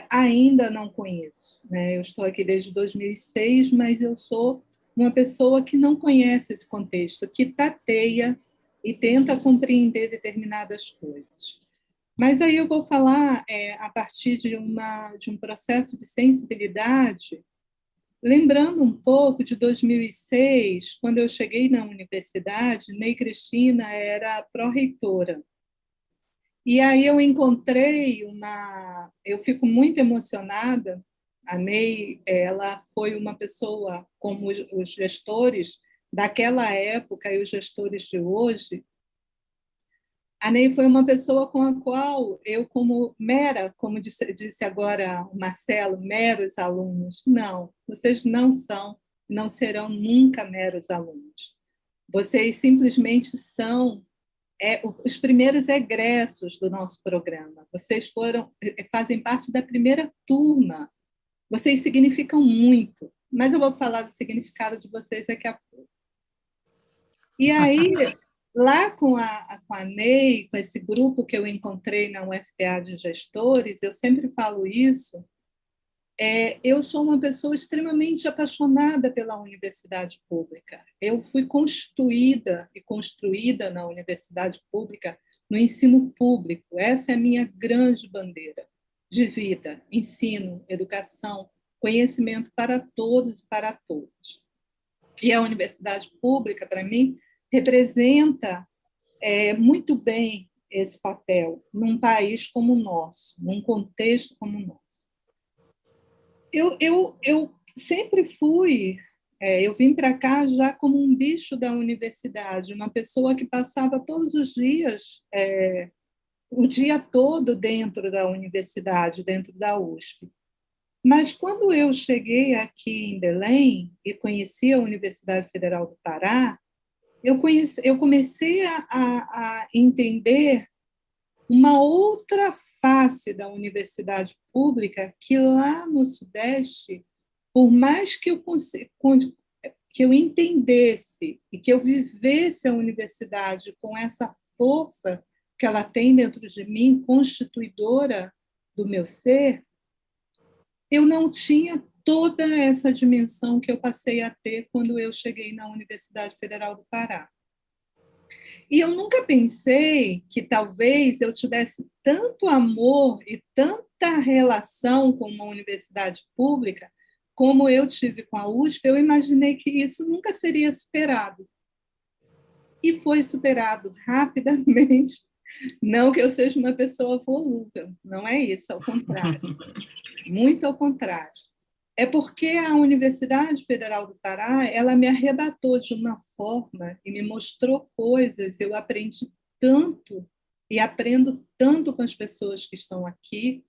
ainda não conheço. Né? Eu estou aqui desde 2006, mas eu sou uma pessoa que não conhece esse contexto, que tateia e tenta compreender determinadas coisas. Mas aí eu vou falar a partir de um processo de sensibilidade, lembrando um pouco de 2006, quando eu cheguei na universidade, Ney Cristina era pró-reitora. E aí eu encontrei eu fico muito emocionada. A Ney, ela foi uma pessoa, como os gestores daquela época e os gestores de hoje, A Ney foi uma pessoa com a qual eu, como mera, como disse agora o Marcelo, meros alunos. Não, vocês não são, não serão nunca meros alunos. Vocês simplesmente são os primeiros egressos do nosso programa. Vocês fazem parte da primeira turma. Vocês significam muito, mas eu vou falar do significado de vocês daqui a pouco. E aí, lá com a Ney, com esse grupo que eu encontrei na UFPA de gestores, eu sempre falo isso, eu sou uma pessoa extremamente apaixonada pela universidade pública. Eu fui constituída e construída na universidade pública, no ensino público. Essa é a minha grande bandeira de vida, ensino, educação, conhecimento para todos e para todos. E a universidade pública, para mim, representa muito bem esse papel num país como o nosso, num contexto como o nosso. Eu sempre fui, eu vim para cá já como um bicho da universidade, uma pessoa que passava todos os dias, o dia todo dentro da universidade, dentro da USP. Mas quando eu cheguei aqui em Belém e conheci a Universidade Federal do Pará, eu comecei a entender uma outra face da universidade pública, que lá no Sudeste, por mais que eu entendesse e que eu vivesse a universidade com essa força que ela tem dentro de mim, constituidora do meu ser, eu não tinha toda essa dimensão que eu passei a ter quando eu cheguei na Universidade Federal do Pará. E eu nunca pensei que talvez eu tivesse tanto amor e tanta relação com uma universidade pública como eu tive com a USP. Eu imaginei que isso nunca seria superado. E foi superado rapidamente. Não que eu seja uma pessoa volúvel, não é isso, ao contrário. Muito ao contrário. É porque a Universidade Federal do Pará, ela me arrebatou de uma forma e me mostrou coisas. Eu aprendi tanto e aprendo tanto com as pessoas que estão aqui,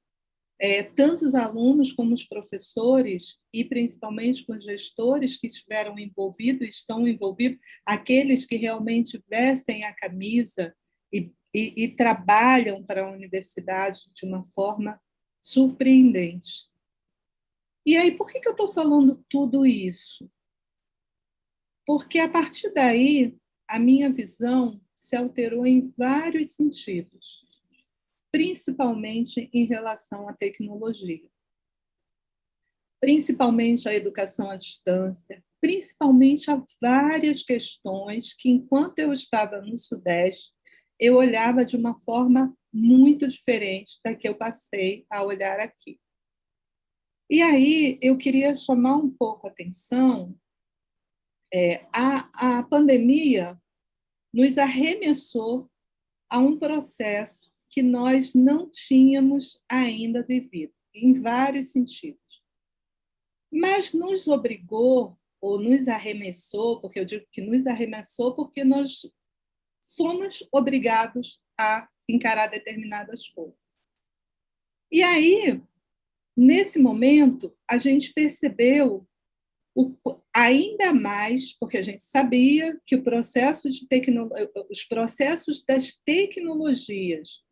tanto os alunos como os professores e principalmente com os gestores que estiveram envolvidos, estão envolvidos, aqueles que realmente vestem a camisa e trabalham para a universidade de uma forma surpreendente. E aí, por que eu estou falando tudo isso? Porque, a partir daí, a minha visão se alterou em vários sentidos, principalmente em relação à tecnologia, principalmente à educação à distância, principalmente a várias questões que, enquanto eu estava no Sudeste, eu olhava de uma forma muito diferente da que eu passei a olhar aqui. E aí eu queria chamar um pouco a atenção, a pandemia nos arremessou a um processo que nós não tínhamos ainda vivido, em vários sentidos. Mas nos obrigou, ou nos arremessou, porque eu digo que nos arremessou porque nós fomos obrigados a encarar determinadas coisas. E aí, nesse momento, a gente percebeu ainda mais, porque a gente sabia que os processos das tecnologias,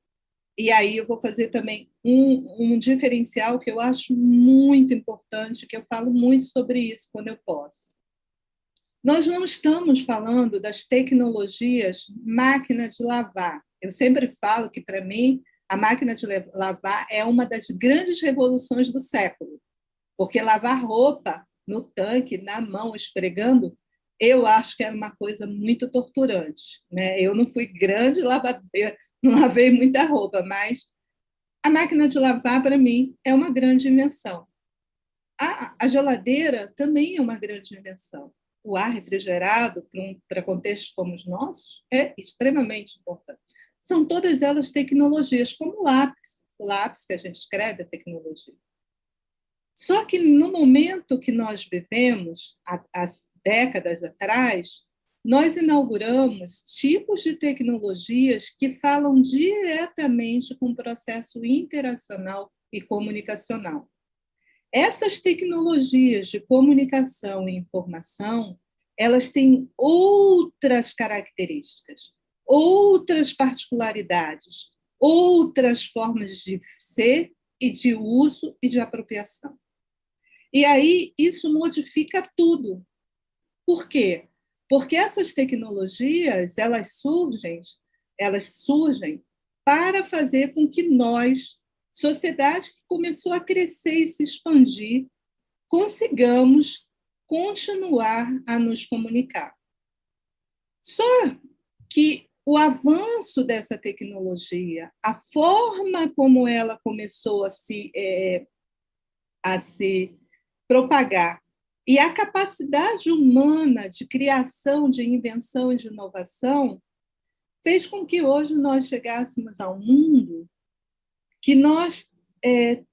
e aí eu vou fazer também um diferencial que eu acho muito importante, que eu falo muito sobre isso quando eu posso. Nós não estamos falando das tecnologias máquina de lavar. Eu sempre falo que, para mim, a máquina de lavar é uma das grandes revoluções do século, porque lavar roupa no tanque, na mão, esfregando, eu acho que era uma coisa muito torturante, né? Eu não fui grande lavadeira, não lavei muita roupa, mas a máquina de lavar, para mim, é uma grande invenção. A geladeira também é uma grande invenção. O ar refrigerado, para contextos como os nossos, é extremamente importante. São todas elas tecnologias, como o lápis. O lápis que a gente escreve é tecnologia. Só que no momento que nós vivemos, há décadas atrás, nós inauguramos tipos de tecnologias que falam diretamente com o processo interacional e comunicacional. Essas tecnologias de comunicação e informação, elas têm outras características, outras particularidades, outras formas de ser e de uso e de apropriação. E aí isso modifica tudo. Por quê? Porque essas tecnologias, elas surgem para fazer com que nós, sociedade que começou a crescer e se expandir, consigamos continuar a nos comunicar. Só que o avanço dessa tecnologia, a forma como ela começou a se propagar, e a capacidade humana de criação, de invenção e de inovação fez com que hoje nós chegássemos a um mundo que nós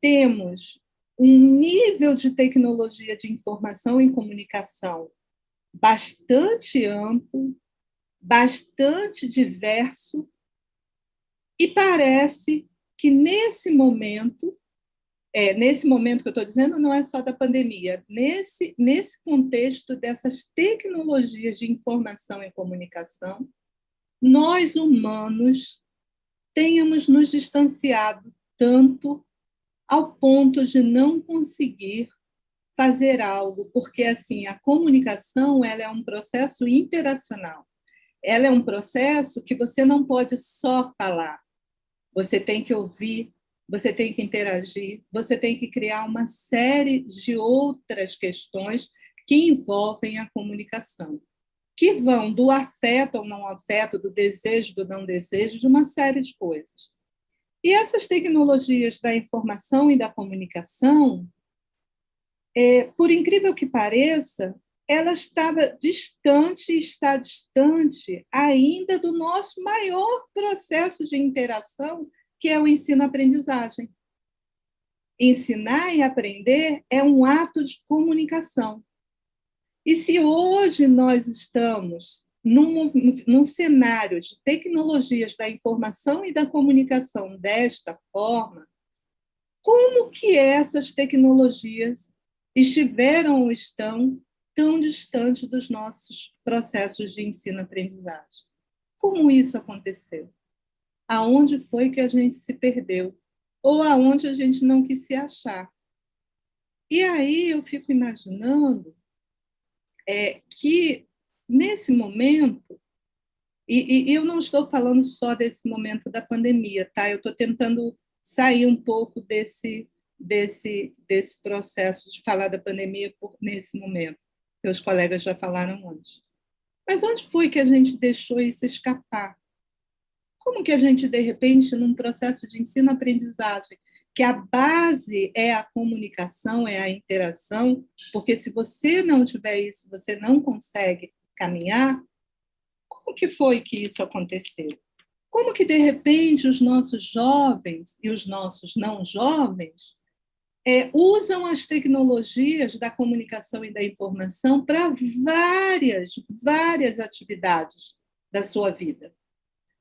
temos um nível de tecnologia de informação e comunicação bastante amplo, bastante diverso, e parece que nesse momento que eu estou dizendo, não é só da pandemia, nesse contexto dessas tecnologias de informação e comunicação, nós, humanos, tenhamos nos distanciado tanto ao ponto de não conseguir fazer algo, porque assim, a comunicação ela é um processo interacional. Ela é um processo que você não pode só falar, você tem que ouvir, você tem que interagir, você tem que criar uma série de outras questões que envolvem a comunicação, que vão do afeto ao não afeto, do desejo, do não desejo, de uma série de coisas. E essas tecnologias da informação e da comunicação, por incrível que pareça, ela está distante ainda do nosso maior processo de interação, que é o ensino-aprendizagem. Ensinar e aprender é um ato de comunicação. E se hoje nós estamos num cenário de tecnologias da informação e da comunicação desta forma, como que essas tecnologias estiveram ou estão tão distantes dos nossos processos de ensino-aprendizagem? Como isso aconteceu? Aonde foi que a gente se perdeu? Ou aonde a gente não quis se achar? E aí eu fico imaginando que, nesse momento, e eu não estou falando só desse momento da pandemia, tá? Eu estou tentando sair um pouco desse processo de falar da pandemia nesse momento, que os colegas já falaram antes. Mas onde foi que a gente deixou isso escapar? Como que a gente, de repente, num processo de ensino-aprendizagem, que a base é a comunicação, é a interação, porque se você não tiver isso, você não consegue caminhar, como que foi que isso aconteceu? Como que, de repente, os nossos jovens e os nossos não jovens usam as tecnologias da comunicação e da informação para várias atividades da sua vida?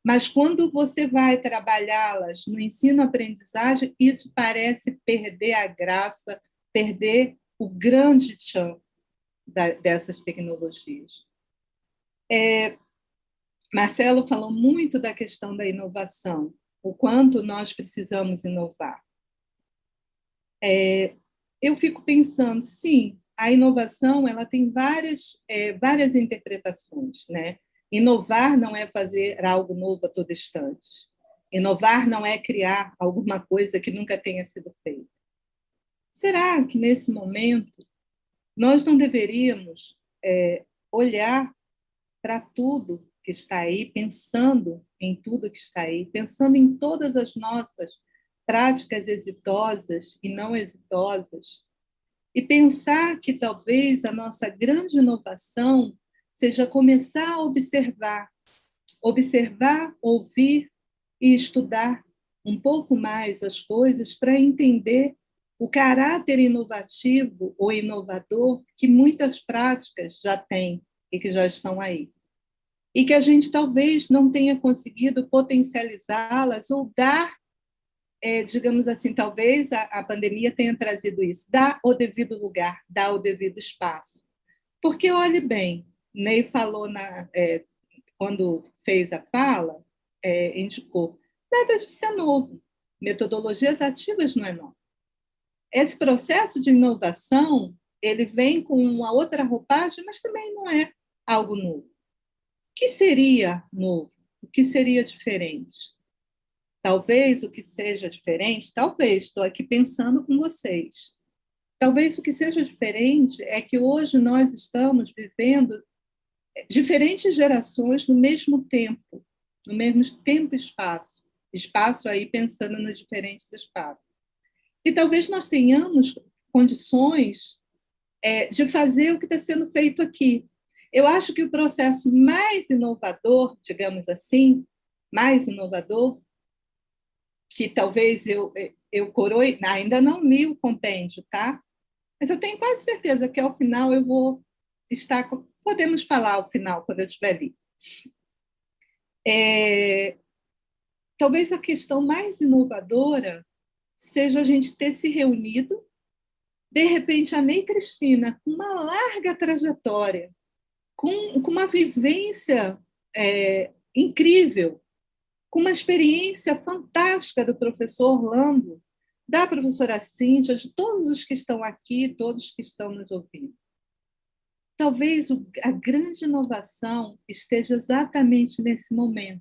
Mas quando você vai trabalhá-las no ensino-aprendizagem, isso parece perder a graça, perder o grande tchan dessas tecnologias. Marcelo falou muito da questão da inovação, o quanto nós precisamos inovar. Eu fico pensando, sim, a inovação ela tem várias interpretações, né? Inovar não é fazer algo novo a todo instante. Inovar não é criar alguma coisa que nunca tenha sido feita. Será que, nesse momento, nós não deveríamos olhar para tudo que está aí, pensando em tudo que está aí, pensando em todas as nossas práticas exitosas e não exitosas, e pensar que talvez a nossa grande inovação seja começar a observar, ouvir e estudar um pouco mais as coisas para entender o caráter inovativo ou inovador que muitas práticas já têm e que já estão aí. e que a gente talvez não tenha conseguido potencializá-las ou dar, digamos assim, talvez a pandemia tenha trazido isso, dar o devido lugar, dar o devido espaço. Porque, olhe bem, Ney falou quando fez a fala, indicou, nada disso é novo. Metodologias ativas não é novo. Esse processo de inovação, ele vem com uma outra roupagem, mas também não é algo novo. O que seria novo? O que seria diferente? Talvez o que seja diferente, talvez, estou aqui pensando com vocês, talvez o que seja diferente é que hoje nós estamos vivendo diferentes gerações no mesmo tempo e espaço. Espaço aí pensando nos diferentes espaços. E talvez nós tenhamos condições de fazer o que está sendo feito aqui. Eu acho que o processo mais inovador, digamos assim, mais inovador, que talvez eu coroe, ainda não li o compêndio, tá? Mas eu tenho quase certeza que ao final eu vou estar... Podemos falar ao final, quando eu estiver ali. Talvez a questão mais inovadora seja a gente ter se reunido, de repente a Ney Cristina, com uma larga trajetória, com uma vivência incrível, com uma experiência fantástica do professor Orlando, da professora Cíntia, de todos os que estão aqui, todos que estão nos ouvindo. Talvez a grande inovação esteja exatamente nesse momento,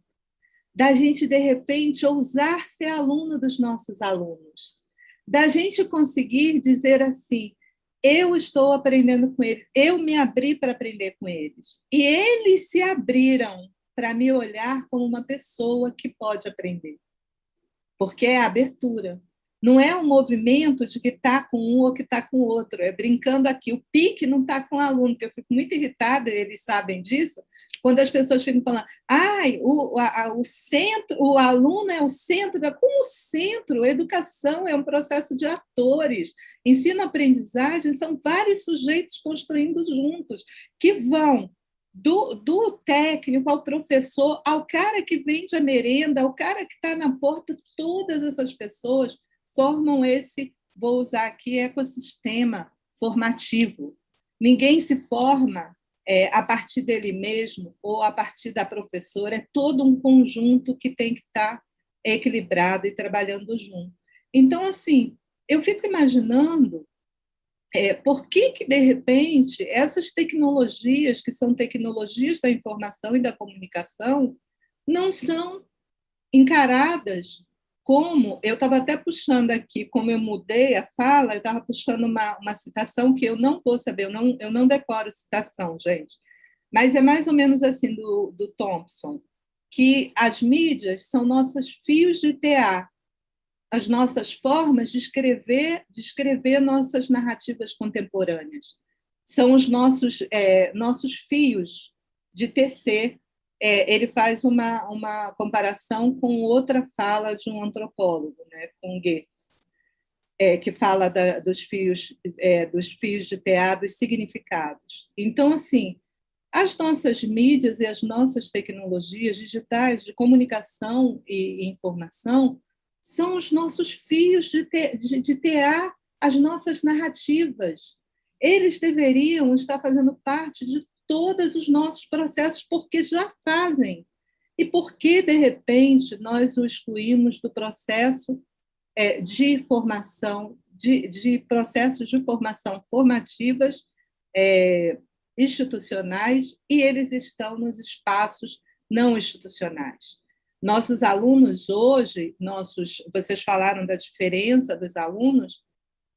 da gente, de repente, ousar ser aluno dos nossos alunos, da gente conseguir dizer assim, eu estou aprendendo com eles, eu me abri para aprender com eles, e eles se abriram para me olhar como uma pessoa que pode aprender, porque é a abertura. Não é um movimento de que está com um ou que está com o outro. É brincando aqui. O pique não está com o aluno, porque eu fico muito irritada, eles sabem disso, quando as pessoas ficam falando o centro, o aluno é o centro. Como o centro? A educação é um processo de atores. Ensino-aprendizagem são vários sujeitos construindo juntos, que vão do técnico ao professor, ao cara que vende a merenda, ao cara que está na porta. Todas essas pessoas formam esse, vou usar aqui, ecossistema formativo. Ninguém se forma a partir dele mesmo ou a partir da professora, é todo um conjunto que tem que estar equilibrado e trabalhando junto. Então, assim, eu fico imaginando por que, de repente, essas tecnologias, que são tecnologias da informação e da comunicação, não são encaradas como... Eu estava até puxando aqui, como eu mudei a fala, eu estava puxando uma citação que eu não vou saber, eu não decoro citação, gente, mas é mais ou menos assim, do Thompson, que as mídias são nossos fios de tear, as nossas formas de escrever nossas narrativas contemporâneas. São os nossos fios de tecer. Ele faz uma comparação com outra fala de um antropólogo, né, com Goethe, que fala dos fios de tear, dos significados. Então, assim, as nossas mídias e as nossas tecnologias digitais de comunicação e informação são os nossos fios de tear as nossas narrativas. Eles deveriam estar fazendo parte de todos os nossos processos, porque já fazem. E por que, de repente, nós o excluímos do processo de formação, de processos de formação formativas, institucionais, e eles estão nos espaços não institucionais? Nossos alunos hoje, vocês falaram da diferença dos alunos,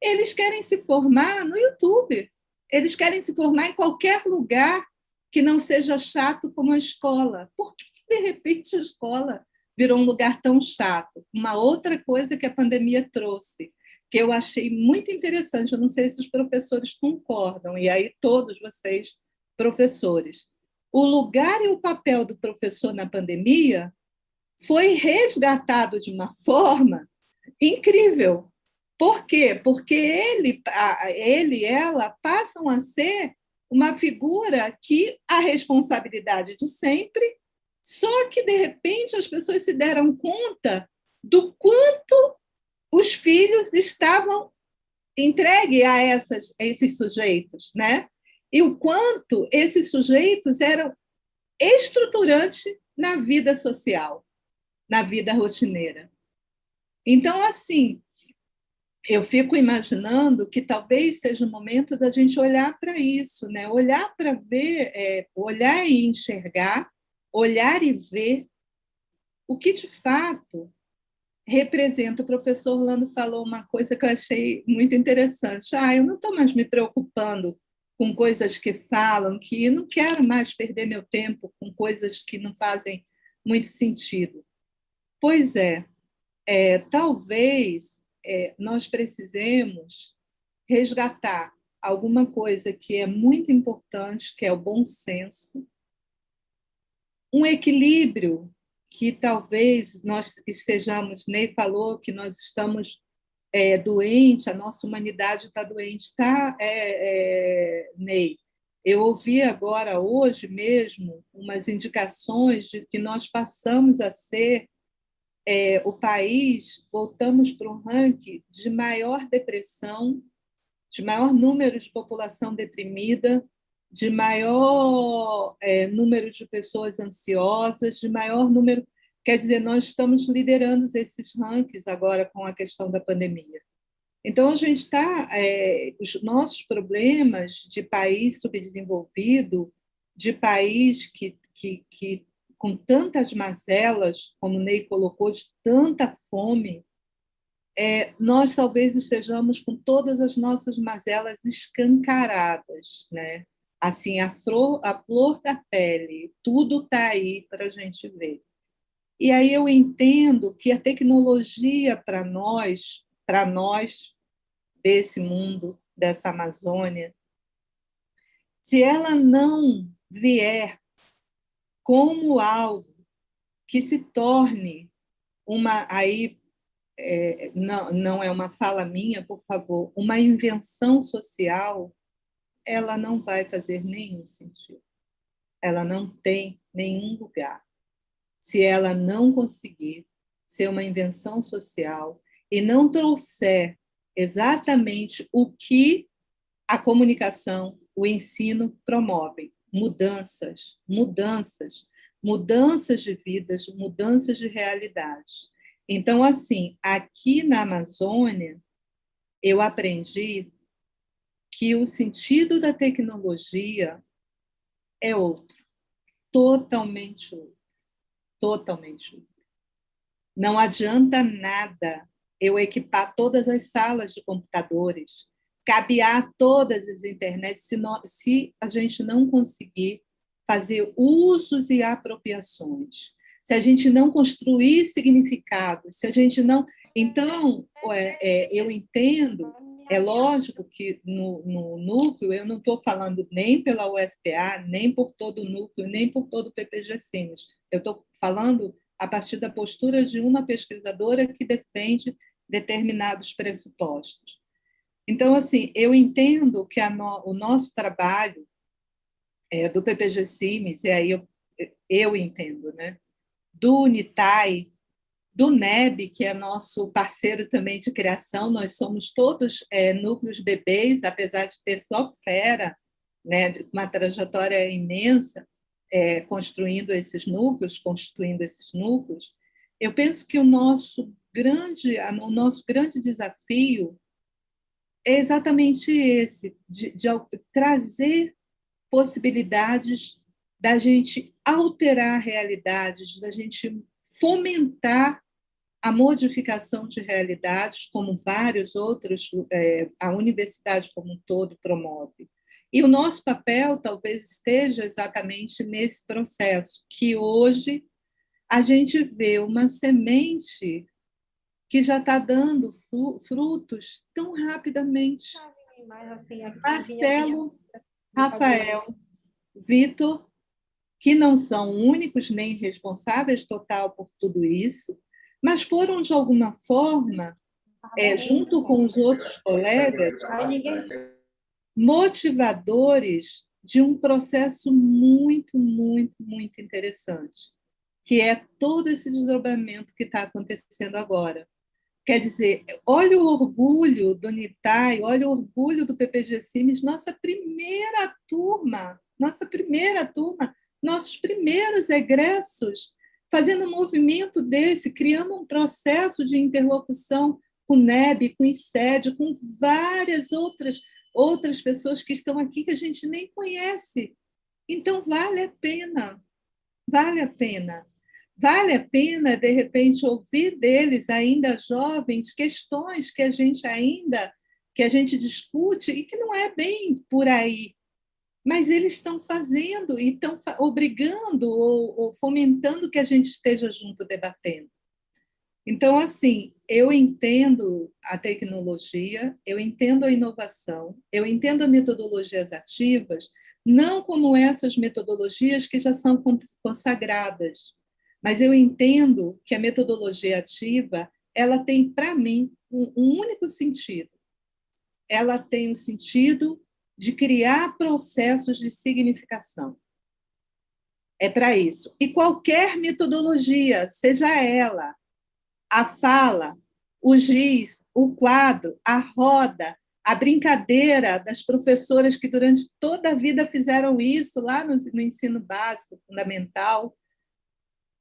eles querem se formar no YouTube, eles querem se formar em qualquer lugar que não seja chato como a escola. Por que, de repente, a escola virou um lugar tão chato? Uma outra coisa que a pandemia trouxe, que eu achei muito interessante, eu não sei se os professores concordam, e aí todos vocês, professores, o lugar e o papel do professor na pandemia foi resgatado de uma forma incrível. Por quê? Porque ele e ela passam a ser uma figura que a responsabilidade de sempre, só que, de repente, as pessoas se deram conta do quanto os filhos estavam entregues a esses sujeitos, né? E o quanto esses sujeitos eram estruturantes na vida social, na vida rotineira. Então, assim, eu fico imaginando que talvez seja o momento da gente olhar para isso, né? Olhar para ver, olhar e enxergar, olhar e ver o que, de fato, representa. O professor Orlando falou uma coisa que eu achei muito interessante. Eu não estou mais me preocupando com coisas que falam, que eu não quero mais perder meu tempo com coisas que não fazem muito sentido. Pois talvez nós precisemos resgatar alguma coisa que é muito importante, que é o bom senso, um equilíbrio que talvez nós estejamos, Ney falou que nós estamos doentes, a nossa humanidade está doente, tá, Ney? Eu ouvi agora, hoje mesmo, umas indicações de que nós passamos a ser o país, voltamos para um ranking de maior depressão, de maior número de população deprimida, de maior número de pessoas ansiosas, de maior número... Quer dizer, nós estamos liderando esses rankings agora com a questão da pandemia. Então, a gente está... os nossos problemas de país subdesenvolvido, de país que com tantas mazelas, como o Ney colocou, de tanta fome, nós talvez estejamos com todas as nossas mazelas escancaradas, né? Assim, a flor da pele, tudo está aí para a gente ver. E aí eu entendo que a tecnologia para nós desse mundo, dessa Amazônia, se ela não vier como algo que se torne uma... Aí não é uma fala minha, por favor, uma invenção social, ela não vai fazer nenhum sentido. Ela não tem nenhum lugar. Se ela não conseguir ser uma invenção social e não trouxer exatamente o que a comunicação, o ensino promovem, mudanças de vidas, mudanças de realidades. Então, assim, aqui na Amazônia, eu aprendi que o sentido da tecnologia é outro, totalmente outro, totalmente outro. Não adianta nada eu equipar todas as salas de computadores, cabear todas as internets, se a gente não conseguir fazer usos e apropriações, se a gente não construir significados, se a gente não... Então, eu entendo, é lógico que no núcleo, eu não estou falando nem pela UFPA, nem por todo o núcleo, nem por todo o PPG-CIMES. Eu estou falando a partir da postura de uma pesquisadora que defende determinados pressupostos. Então, assim, eu entendo que o nosso trabalho do PPG-CIMES, e aí eu entendo, né? Do UNITAI, do NEB, que é nosso parceiro também de criação, nós somos todos núcleos bebês, apesar de ter só fera, né, uma trajetória imensa, constituindo esses núcleos, eu penso que o nosso grande desafio é exatamente esse, de trazer possibilidades da gente alterar realidades, da gente fomentar a modificação de realidades, como vários outros, a universidade como um todo promove. E o nosso papel talvez esteja exatamente nesse processo, que hoje a gente vê uma semente que já está dando frutos tão rapidamente. Marcelo, Rafael, Vitor, que não são únicos nem responsáveis total por tudo isso, mas foram, de alguma forma, junto com os outros colegas, motivadores de um processo muito, muito, muito interessante, que é todo esse desdobramento que está acontecendo agora. Quer dizer, olha o orgulho do NITAI, olha o orgulho do PPG Cimes, nossa primeira turma, nossos primeiros egressos, fazendo um movimento desse, criando um processo de interlocução com o NEB, com o ICED, com várias outras pessoas que estão aqui que a gente nem conhece. Então, vale a pena, vale a pena. Vale a pena, de repente, ouvir deles, ainda jovens, questões que a gente discute e que não é bem por aí. Mas eles estão fazendo e estão obrigando ou fomentando que a gente esteja junto debatendo. Então, assim, eu entendo a tecnologia, eu entendo a inovação, eu entendo as metodologias ativas, não como essas metodologias que já são consagradas, mas eu entendo que a metodologia ativa, ela tem, para mim, um único sentido. Ela tem o sentido de criar processos de significação. É para isso. E qualquer metodologia, seja ela a fala, o giz, o quadro, a roda, a brincadeira das professoras que durante toda a vida fizeram isso lá no ensino básico, fundamental,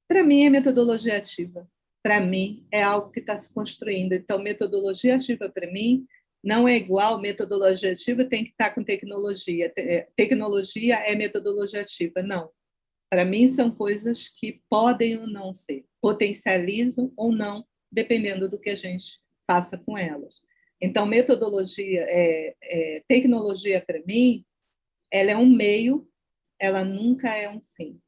para mim é metodologia ativa. Para mim é algo que está se construindo. Então, metodologia ativa para mim não é igual metodologia ativa tem que estar com tecnologia. Tecnologia é metodologia ativa. Não. Para mim, são coisas que podem ou não ser, potencializam ou não, dependendo do que a gente faça com elas. Então, tecnologia, para mim, ela é um meio, ela nunca é um fim.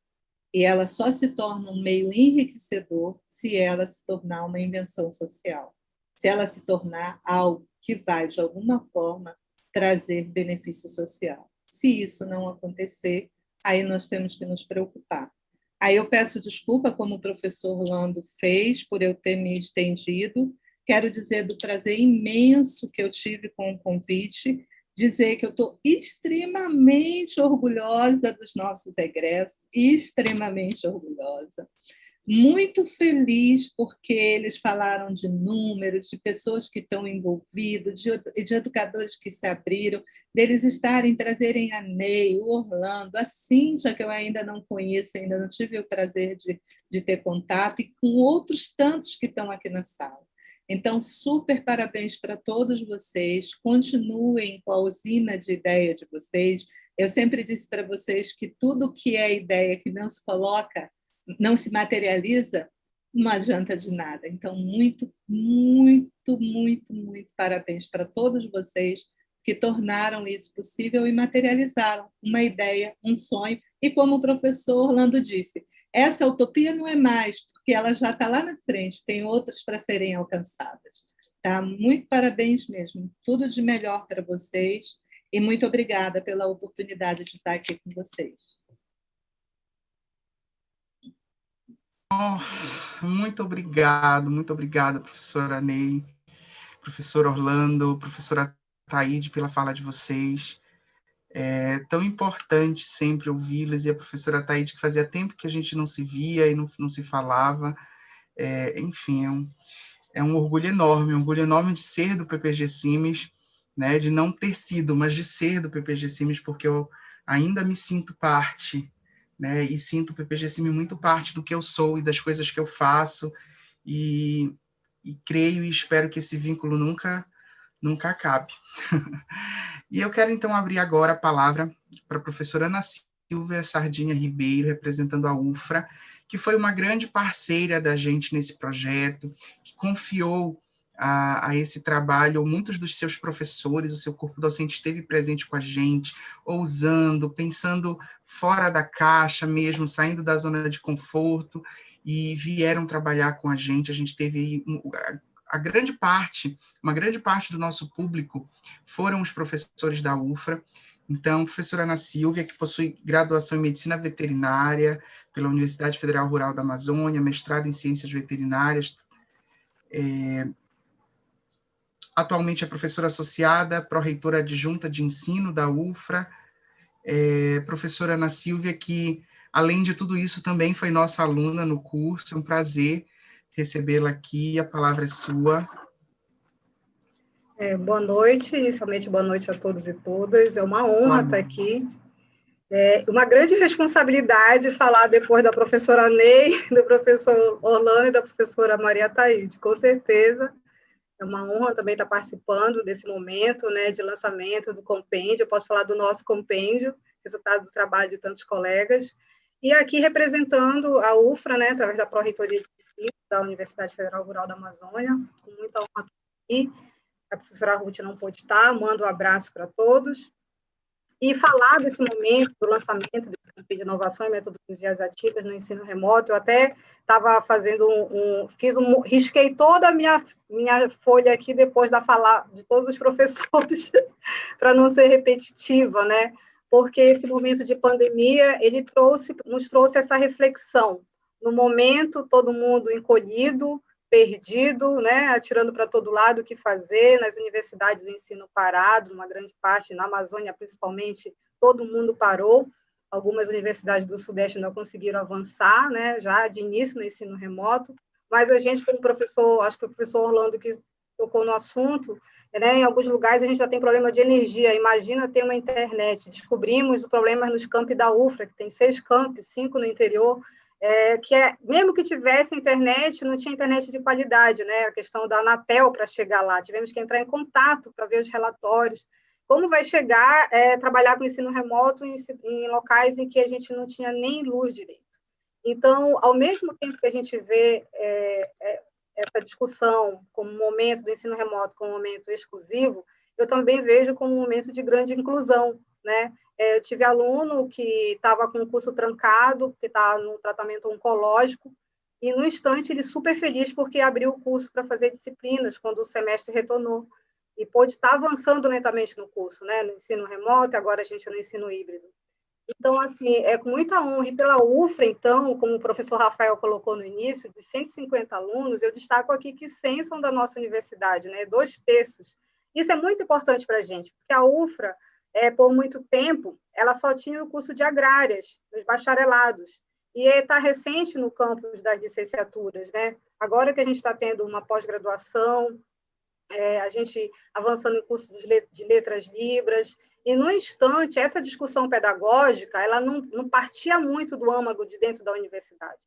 E ela só se torna um meio enriquecedor se ela se tornar uma invenção social, se ela se tornar algo que vai, de alguma forma, trazer benefício social. Se isso não acontecer, aí nós temos que nos preocupar. Aí eu peço desculpa, como o professor Orlando fez, por eu ter me estendido. Quero dizer do prazer imenso que eu tive com o convite, dizer que eu estou extremamente orgulhosa dos nossos egressos, extremamente orgulhosa. Muito feliz porque eles falaram de números, de pessoas que estão envolvidas, de educadores que se abriram, deles trazerem a Ney, o Orlando, a Cíntia, que eu ainda não conheço, ainda não tive o prazer de ter contato, e com outros tantos que estão aqui na sala. Então, super parabéns para todos vocês, continuem com a usina de ideia de vocês. Eu sempre disse para vocês que tudo que é ideia que não se coloca, não se materializa, não adianta de nada. Então, muito, muito, muito, muito parabéns para todos vocês que tornaram isso possível e materializaram uma ideia, um sonho. E como o professor Orlando disse, essa utopia não é mais, porque ela já está lá na frente, tem outras para serem alcançadas. Tá? Muito parabéns mesmo, tudo de melhor para vocês e muito obrigada pela oportunidade de estar aqui com vocês. Oh, muito obrigada, professora Ney, professor Orlando, professora Taíde, pela fala de vocês. É tão importante sempre ouvi-las, e a professora Taíde, que fazia tempo que a gente não se via e não se falava. Enfim, é um orgulho enorme de ser do PPG Cimes, né, de não ter sido, mas de ser do PPG Cimes, porque eu ainda me sinto parte, né, e sinto o PPG Cimes muito parte do que eu sou e das coisas que eu faço, e creio e espero que esse vínculo nunca acabe. E eu quero, então, abrir agora a palavra para a professora Ana Silvia Sardinha Ribeiro, representando a UFRA, que foi uma grande parceira da gente nesse projeto, que confiou a esse trabalho, muitos dos seus professores, o seu corpo docente esteve presente com a gente, ousando, pensando fora da caixa mesmo, saindo da zona de conforto, e vieram trabalhar com a gente teve uma grande parte do nosso público foram os professores da UFRA. Então, professora Ana Silvia, que possui graduação em Medicina Veterinária pela Universidade Federal Rural da Amazônia, mestrado em Ciências Veterinárias, atualmente é professora associada, pró-reitora adjunta de ensino da UFRA, Professora Ana Silvia, que, além de tudo isso, também foi nossa aluna no curso. É um prazer recebê-la aqui. A palavra é sua. Boa noite, inicialmente boa noite a todos e todas. É uma honra estar aqui. Uma grande responsabilidade falar depois da professora Ney, do professor Orlando e da professora Maria Taíde. Com certeza, é uma honra também estar participando desse momento, né, de lançamento do compêndio. Eu posso falar do nosso compêndio, resultado do trabalho de tantos colegas. E aqui representando a UFRA, né, através da Pró-Reitoria de Ensino da Universidade Federal Rural da Amazônia, com muita honra aqui. A professora Ruth não pôde estar, mando um abraço para todos. E falar desse momento do lançamento desse compêndio de inovação e metodologias ativas no ensino remoto, eu até estava fazendo risquei toda a minha folha aqui depois da fala de todos os professores, para não ser repetitiva, né? Porque esse momento de pandemia, ele nos trouxe essa reflexão. No momento, todo mundo encolhido, perdido, né, atirando para todo lado o que fazer, nas universidades o ensino parado, uma grande parte, na Amazônia principalmente, todo mundo parou, algumas universidades do Sudeste não conseguiram avançar, né, já de início no ensino remoto, mas a gente, como professor, acho que o professor Orlando que tocou no assunto, né, em alguns lugares a gente já tem problema de energia, imagina ter uma internet, descobrimos problemas nos campi da UFRA, que tem 6 campi, 5 no interior, mesmo que tivesse internet, não tinha internet de qualidade, né? A questão da Anatel para chegar lá, tivemos que entrar em contato para ver os relatórios. Como vai chegar trabalhar com ensino remoto em locais em que a gente não tinha nem luz direito? Então, ao mesmo tempo que a gente vê essa discussão como um momento do ensino remoto como um momento exclusivo, eu também vejo como um momento de grande inclusão, né? Eu tive aluno que estava com o curso trancado, que está no tratamento oncológico, e no instante ele super feliz porque abriu o curso para fazer disciplinas quando o semestre retornou, e pôde estar avançando lentamente no curso, né? No ensino remoto, agora a gente no ensino híbrido. Então, assim, é com muita honra, e pela UFRA, então, como o professor Rafael colocou no início, dos 150 alunos, eu destaco aqui que 100 são da nossa universidade, né? 2/3. Isso é muito importante para a gente, porque a UFRA, por muito tempo, ela só tinha o curso de agrárias, dos bacharelados, e está recente no campus das licenciaturas, né? Agora que a gente está tendo uma pós-graduação, a gente avançando em curso de letras libras, e, no instante, essa discussão pedagógica, ela não partia muito do âmago de dentro da universidade.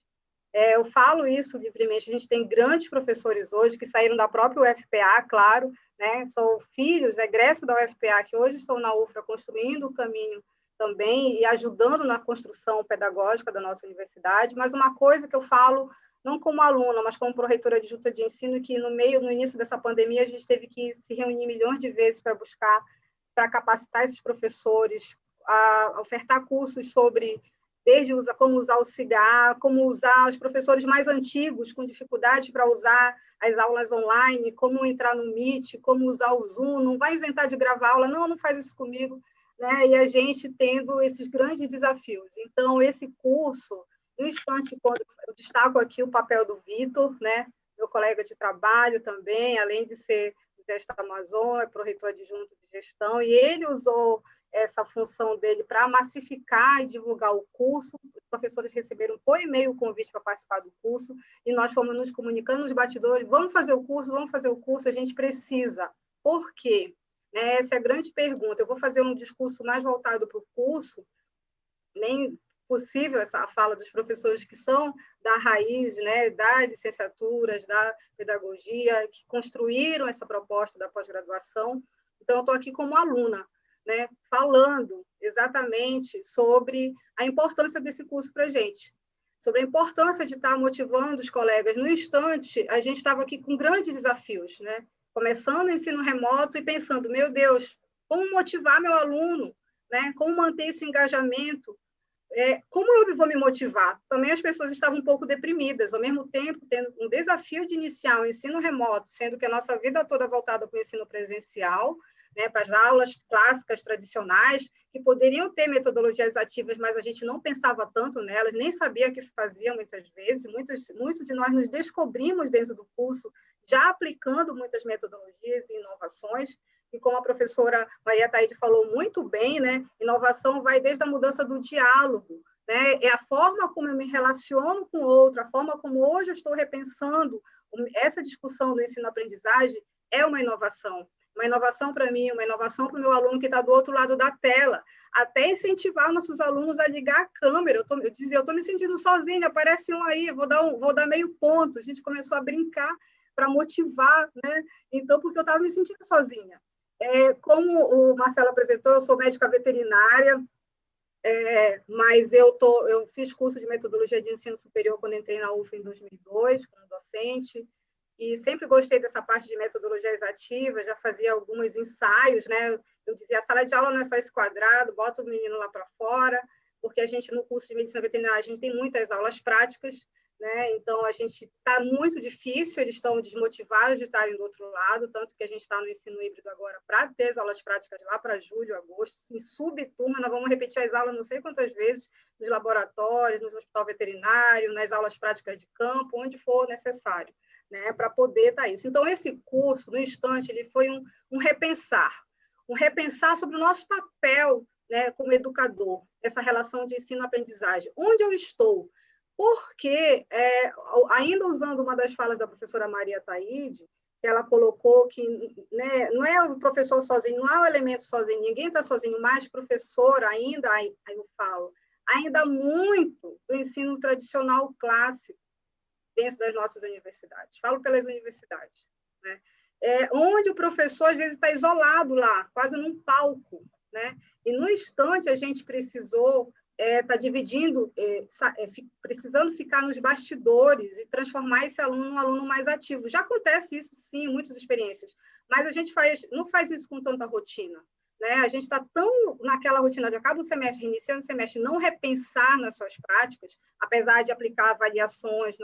Eu falo isso livremente, a gente tem grandes professores hoje que saíram da própria UFPA, claro, né? São filhos, egressos da UFPA, que hoje estão na UFRA construindo o caminho também e ajudando na construção pedagógica da nossa universidade, mas uma coisa que eu falo, não como aluna, mas como pró-reitora adjunta de ensino, que no início dessa pandemia, a gente teve que se reunir milhões de vezes para capacitar esses professores, a ofertar cursos sobre desde como usar o cigarro, como usar os professores mais antigos com dificuldade para usar as aulas online, como entrar no Meet, como usar o Zoom, não vai inventar de gravar aula, não faz isso comigo, né? E a gente tendo esses grandes desafios. Então, esse curso, no instante, quando eu destaco aqui o papel do Vitor, né? Meu colega de trabalho também, além de ser do Gestão Amazônia, pró-reitor adjunto de gestão, e ele usou essa função dele para massificar e divulgar o curso. Os professores receberam por e-mail o convite para participar do curso, e nós fomos nos comunicando nos bastidores, vamos fazer o curso, a gente precisa. Por quê? Essa é a grande pergunta. Eu vou fazer um discurso mais voltado para o curso, nem possível essa fala dos professores que são da raiz, né, das licenciaturas, da pedagogia, que construíram essa proposta da pós-graduação. Então, eu estou aqui como aluna, né, falando exatamente sobre a importância desse curso para a gente, sobre a importância de estar motivando os colegas. No instante, a gente estava aqui com grandes desafios, né? Começando o ensino remoto e pensando, meu Deus, como motivar meu aluno, né? Como manter esse engajamento? Como eu vou me motivar? Também as pessoas estavam um pouco deprimidas, ao mesmo tempo tendo um desafio de iniciar o ensino remoto, sendo que a nossa vida toda é voltada para o ensino presencial, né, para as aulas clássicas tradicionais, que poderiam ter metodologias ativas, mas a gente não pensava tanto nelas, nem sabia o que fazia muitas vezes. Muitos de nós nos descobrimos dentro do curso, já aplicando muitas metodologias e inovações, e como a professora Maria Taide falou muito bem, né, inovação vai desde a mudança do diálogo, né, é a forma como eu me relaciono com o outro, a forma como hoje eu estou repensando essa discussão do ensino-aprendizagem é uma inovação. Uma inovação para mim, uma inovação para o meu aluno que está do outro lado da tela, até incentivar nossos alunos a ligar a câmera. Eu dizia, eu estou me sentindo sozinha, aparece um aí, vou dar meio ponto. A gente começou a brincar para motivar, né? Então, porque eu estava me sentindo sozinha. Como o Marcelo apresentou, eu sou médica veterinária, mas eu fiz curso de metodologia de ensino superior quando entrei na UF em 2002, como docente, e sempre gostei dessa parte de metodologias ativas, já fazia alguns ensaios, né? Eu dizia, a sala de aula não é só esse quadrado, bota o menino lá para fora, porque a gente, no curso de medicina veterinária, a gente tem muitas aulas práticas, né? Então, a gente está muito difícil, eles estão desmotivados de estarem do outro lado, tanto que a gente está no ensino híbrido agora para ter as aulas práticas lá para julho, agosto, em subturma, nós vamos repetir as aulas não sei quantas vezes, nos laboratórios, no hospital veterinário, nas aulas práticas de campo, onde for necessário, né, para poder estar isso. Então, esse curso, no instante, ele foi um repensar sobre o nosso papel, né, como educador, essa relação de ensino-aprendizagem. Onde eu estou? Porque, ainda usando uma das falas da professora Maria Taide, ela colocou que, né, não é o professor sozinho, não é o elemento sozinho, ninguém está sozinho, mas professor ainda, aí eu falo, ainda muito do ensino tradicional clássico dentro das nossas universidades. Falo pelas universidades, né? Onde o professor, às vezes, está isolado lá, quase num palco, né? E, no instante, a gente precisou está dividindo, precisando ficar nos bastidores e transformar esse aluno num aluno mais ativo. Já acontece isso, sim, em muitas experiências, mas a gente não faz isso com tanta rotina, né? A gente está tão naquela rotina de acaba o semestre, iniciando o semestre, não repensar nas suas práticas, apesar de aplicar avaliações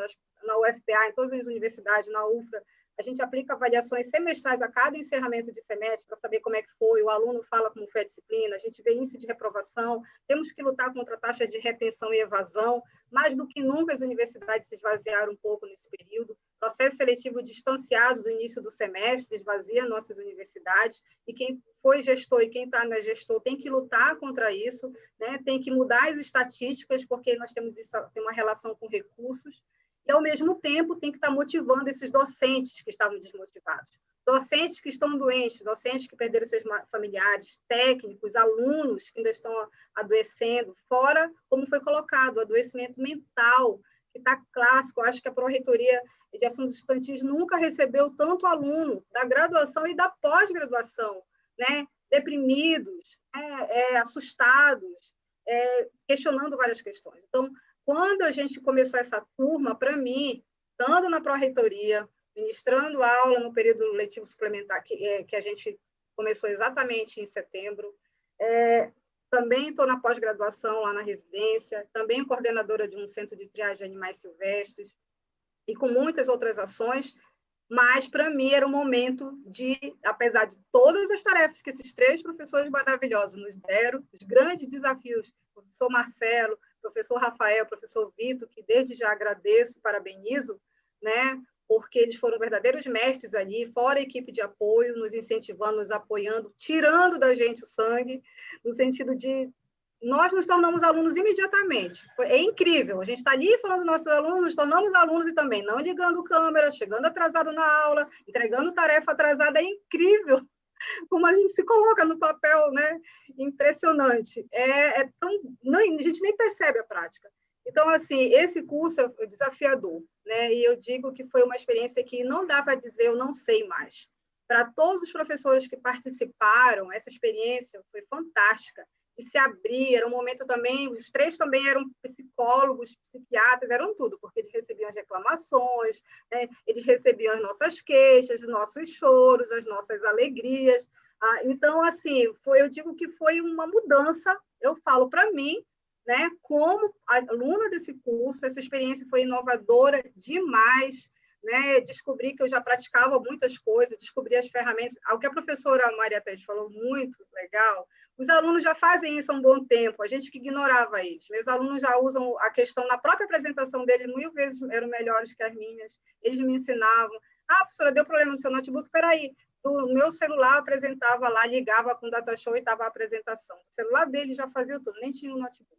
na UFPA, em todas as universidades, na UFRA, a gente aplica avaliações semestrais a cada encerramento de semestre para saber como é que foi, o aluno fala como foi a disciplina, a gente vê índice de reprovação, temos que lutar contra taxas de retenção e evasão, mais do que nunca as universidades se esvaziaram um pouco nesse período, processo seletivo distanciado do início do semestre, esvazia nossas universidades, e quem foi gestor e quem está na gestor tem que lutar contra isso, né? Tem que mudar as estatísticas, porque nós temos tem uma relação com recursos, e, ao mesmo tempo, tem que estar motivando esses docentes que estavam desmotivados. Docentes que estão doentes, docentes que perderam seus familiares, técnicos, alunos que ainda estão adoecendo, fora, como foi colocado, o adoecimento mental, que está clássico. Eu acho que a Pró-Reitoria de Assuntos Estudantis nunca recebeu tanto aluno da graduação e da pós-graduação, né? Deprimidos, assustados, questionando várias questões. Então, quando a gente começou essa turma, para mim, estando na Pró-Reitoria, ministrando aula no período letivo suplementar, que a gente começou exatamente em setembro, também estou na pós-graduação lá na residência, também coordenadora de um centro de triagem de animais silvestres, e com muitas outras ações, mas para mim era um momento de, apesar de todas as tarefas que esses 3 professores maravilhosos nos deram, os grandes desafios, o professor Marcelo, professor Rafael, professor Vitor, que desde já agradeço, parabenizo, né, porque eles foram verdadeiros mestres ali, fora a equipe de apoio, nos incentivando, nos apoiando, tirando da gente o sangue, no sentido de nós nos tornamos alunos imediatamente. É incrível, a gente está ali falando dos nossos alunos, nos tornamos alunos e também não ligando câmera, chegando atrasado na aula, entregando tarefa atrasada, é incrível como a gente se coloca no papel, né? Impressionante. A gente nem percebe a prática. Então, assim, esse curso é desafiador, né? E eu digo que foi uma experiência que não dá para dizer eu não sei mais. Para todos os professores que participaram, essa experiência foi fantástica, de se abrir, era um momento também, os 3 também eram psicólogos, psiquiatras, eram tudo, porque eles recebiam as reclamações, né? Eles recebiam as nossas queixas, os nossos choros, as nossas alegrias. Então, assim, eu digo que foi uma mudança, eu falo para mim, né, como aluna desse curso, essa experiência foi inovadora demais, né? Descobri que eu já praticava muitas coisas, descobri as ferramentas, o que a professora Maria Taide falou, muito legal. Os alunos já fazem isso há um bom tempo, a gente que ignorava eles. Meus alunos já usam a questão na própria apresentação deles, 1000 vezes eram melhores que as minhas. Eles me ensinavam. Professora, deu problema no seu notebook? Espera aí, O meu celular apresentava lá, ligava com o DataShow e estava a apresentação. O celular dele já fazia tudo, nem tinha um notebook.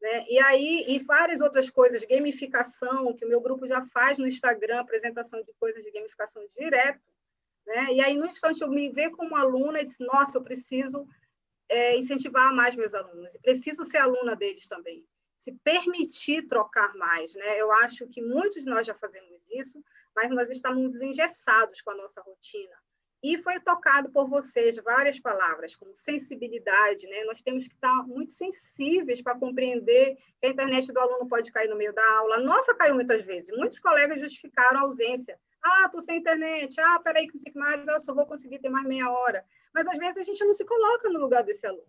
Né? E aí, e várias outras coisas, gamificação, que o meu grupo já faz no Instagram, apresentação de coisas de gamificação direto. Né? E aí, no instante, eu me ver como aluna e disse, nossa, eu preciso incentivar mais meus alunos, e preciso ser aluna deles também, se permitir trocar mais. Né? Eu acho que muitos de nós já fazemos isso, mas nós estamos engessados com a nossa rotina. E foi tocado por vocês várias palavras, como sensibilidade, né? Nós temos que estar muito sensíveis para compreender que a internet do aluno pode cair no meio da aula. A nossa caiu muitas vezes. Muitos colegas justificaram a ausência. Ah, estou sem internet. Ah, peraí, que não sei o que mais. Eu só vou conseguir ter mais meia hora. Mas, às vezes, a gente não se coloca no lugar desse aluno.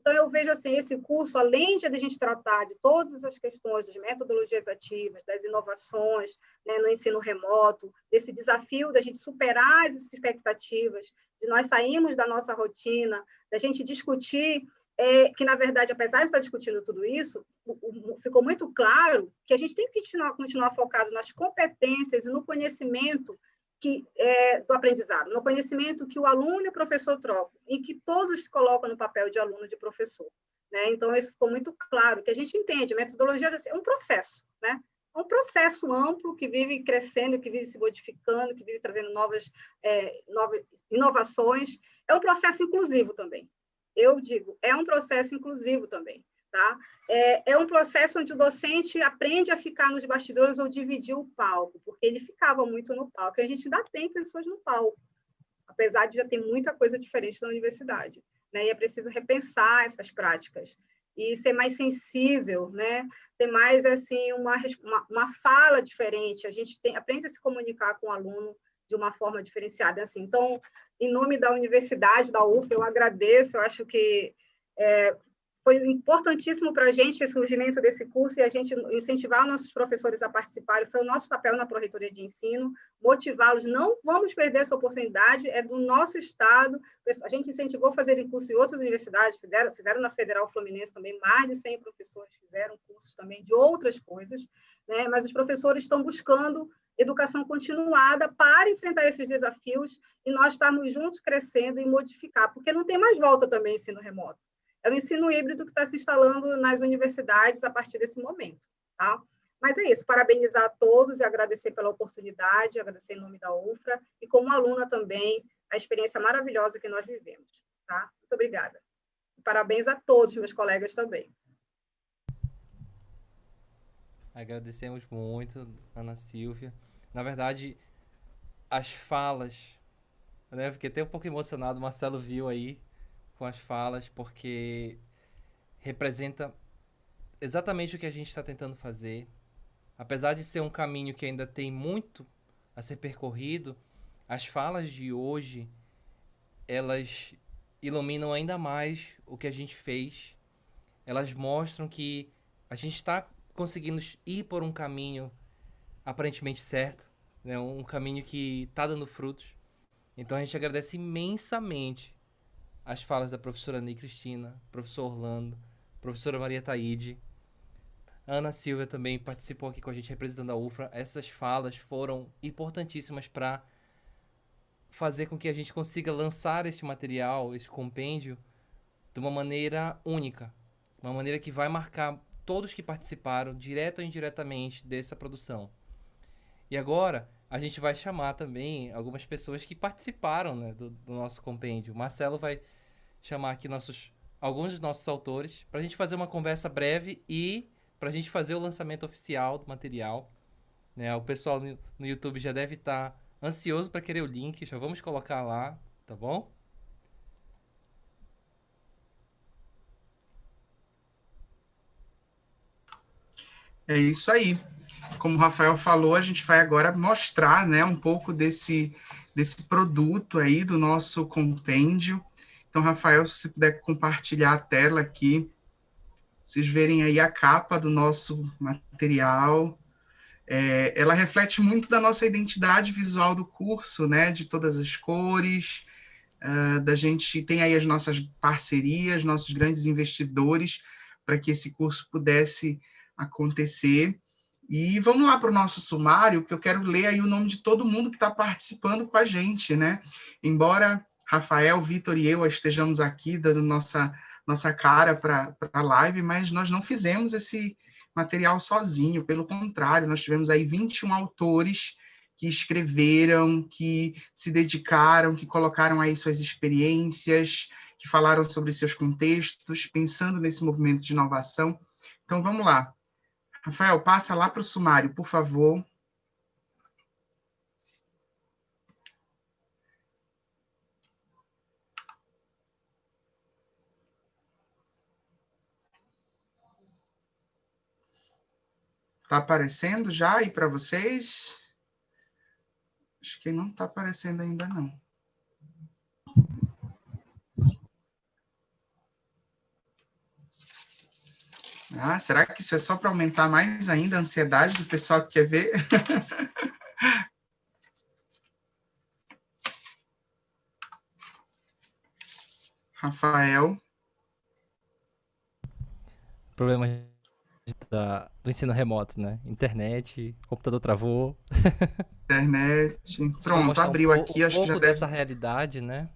Então, eu vejo assim, esse curso, além de a gente tratar de todas as questões das metodologias ativas, das inovações, né, no ensino remoto, desse desafio da gente superar as expectativas, de nós sairmos da nossa rotina, da gente discutir, que, na verdade, apesar de estar discutindo tudo isso, ficou muito claro que a gente tem que continuar focado nas competências e no conhecimento do aprendizado, no conhecimento que o aluno e o professor trocam, e que todos se colocam no papel de aluno e de professor. Né? Então, isso ficou muito claro, que a gente entende, metodologia é um processo, né? É um processo amplo que vive crescendo, que vive se modificando, que vive trazendo novas inovações. É um processo inclusivo também. Eu digo, é um processo inclusivo também. Tá? É um processo onde o docente aprende a ficar nos bastidores ou dividir o palco, porque ele ficava muito no palco, e a gente ainda tem pessoas no palco, apesar de já ter muita coisa diferente na universidade, né? E é preciso repensar essas práticas e ser mais sensível, né? Ter mais assim, uma fala diferente, a gente aprende a se comunicar com o aluno de uma forma diferenciada. Assim. Então, em nome da universidade, da UF, eu agradeço, eu acho que foi importantíssimo para a gente o surgimento desse curso e a gente incentivar nossos professores a participarem. Foi o nosso papel na Pró-Reitoria de Ensino, motivá-los. Não vamos perder essa oportunidade, é do nosso estado. A gente incentivou a fazer curso em outras universidades, fizeram na Federal Fluminense também, mais de 100 professores fizeram cursos também de outras coisas, né? Mas os professores estão buscando educação continuada para enfrentar esses desafios e nós estamos juntos crescendo e modificar, porque não tem mais volta também ensino remoto. É o ensino híbrido que está se instalando nas universidades a partir desse momento. Tá? Mas é isso, parabenizar a todos e agradecer pela oportunidade, agradecer em nome da UFRA e como aluna também, a experiência maravilhosa que nós vivemos. Tá? Muito obrigada. Parabéns a todos, meus colegas também. Agradecemos muito, Ana Silvia. Na verdade, as falas, né? Fiquei até um pouco emocionado, o Marcelo viu aí com as falas, porque representa exatamente o que a gente está tentando fazer. Apesar de ser um caminho que ainda tem muito a ser percorrido, as falas de hoje, elas iluminam ainda mais o que a gente fez. Elas mostram que a gente está conseguindo ir por um caminho aparentemente certo, né? Um caminho que está dando frutos. Então a gente agradece imensamente as falas da professora Ney Cristina, professor Orlando, professora Maria Taide. Ana Silvia também participou aqui com a gente representando a UFRA. Essas falas foram importantíssimas para fazer com que a gente consiga lançar esse material, esse compêndio, de uma maneira única. Uma maneira que vai marcar todos que participaram, direto ou indiretamente, dessa produção. E agora, a gente vai chamar também algumas pessoas que participaram, né, do nosso compêndio. O Marcelo vai chamar aqui alguns dos nossos autores para a gente fazer uma conversa breve e para a gente fazer o lançamento oficial do material. Né? O pessoal no YouTube já deve estar ansioso para querer o link, já vamos colocar lá, tá bom? É isso aí. Como o Rafael falou, a gente vai agora mostrar, né, um pouco desse produto aí do nosso compêndio. Então, Rafael, se você puder compartilhar a tela aqui, vocês verem aí a capa do nosso material. Ela reflete muito da nossa identidade visual do curso, né, de todas as cores, da gente tem aí as nossas parcerias, nossos grandes investidores, para que esse curso pudesse acontecer. E vamos lá para o nosso sumário, que eu quero ler aí o nome de todo mundo que está participando com a gente, né? Embora Rafael, Vitor e eu estejamos aqui dando nossa cara para a live, mas nós não fizemos esse material sozinho, pelo contrário, nós tivemos aí 21 autores que escreveram, que se dedicaram, que colocaram aí suas experiências, que falaram sobre seus contextos, pensando nesse movimento de inovação. Então, vamos lá. Rafael, passa lá para o sumário, por favor. Está aparecendo já aí para vocês? Acho que não está aparecendo ainda, não. Ah, será que isso é só para aumentar mais ainda a ansiedade do pessoal que quer ver? Rafael. Problemas do ensino remoto, né? Internet, computador travou. Internet. Pronto, abriu aqui. Acho que já dessa realidade, né?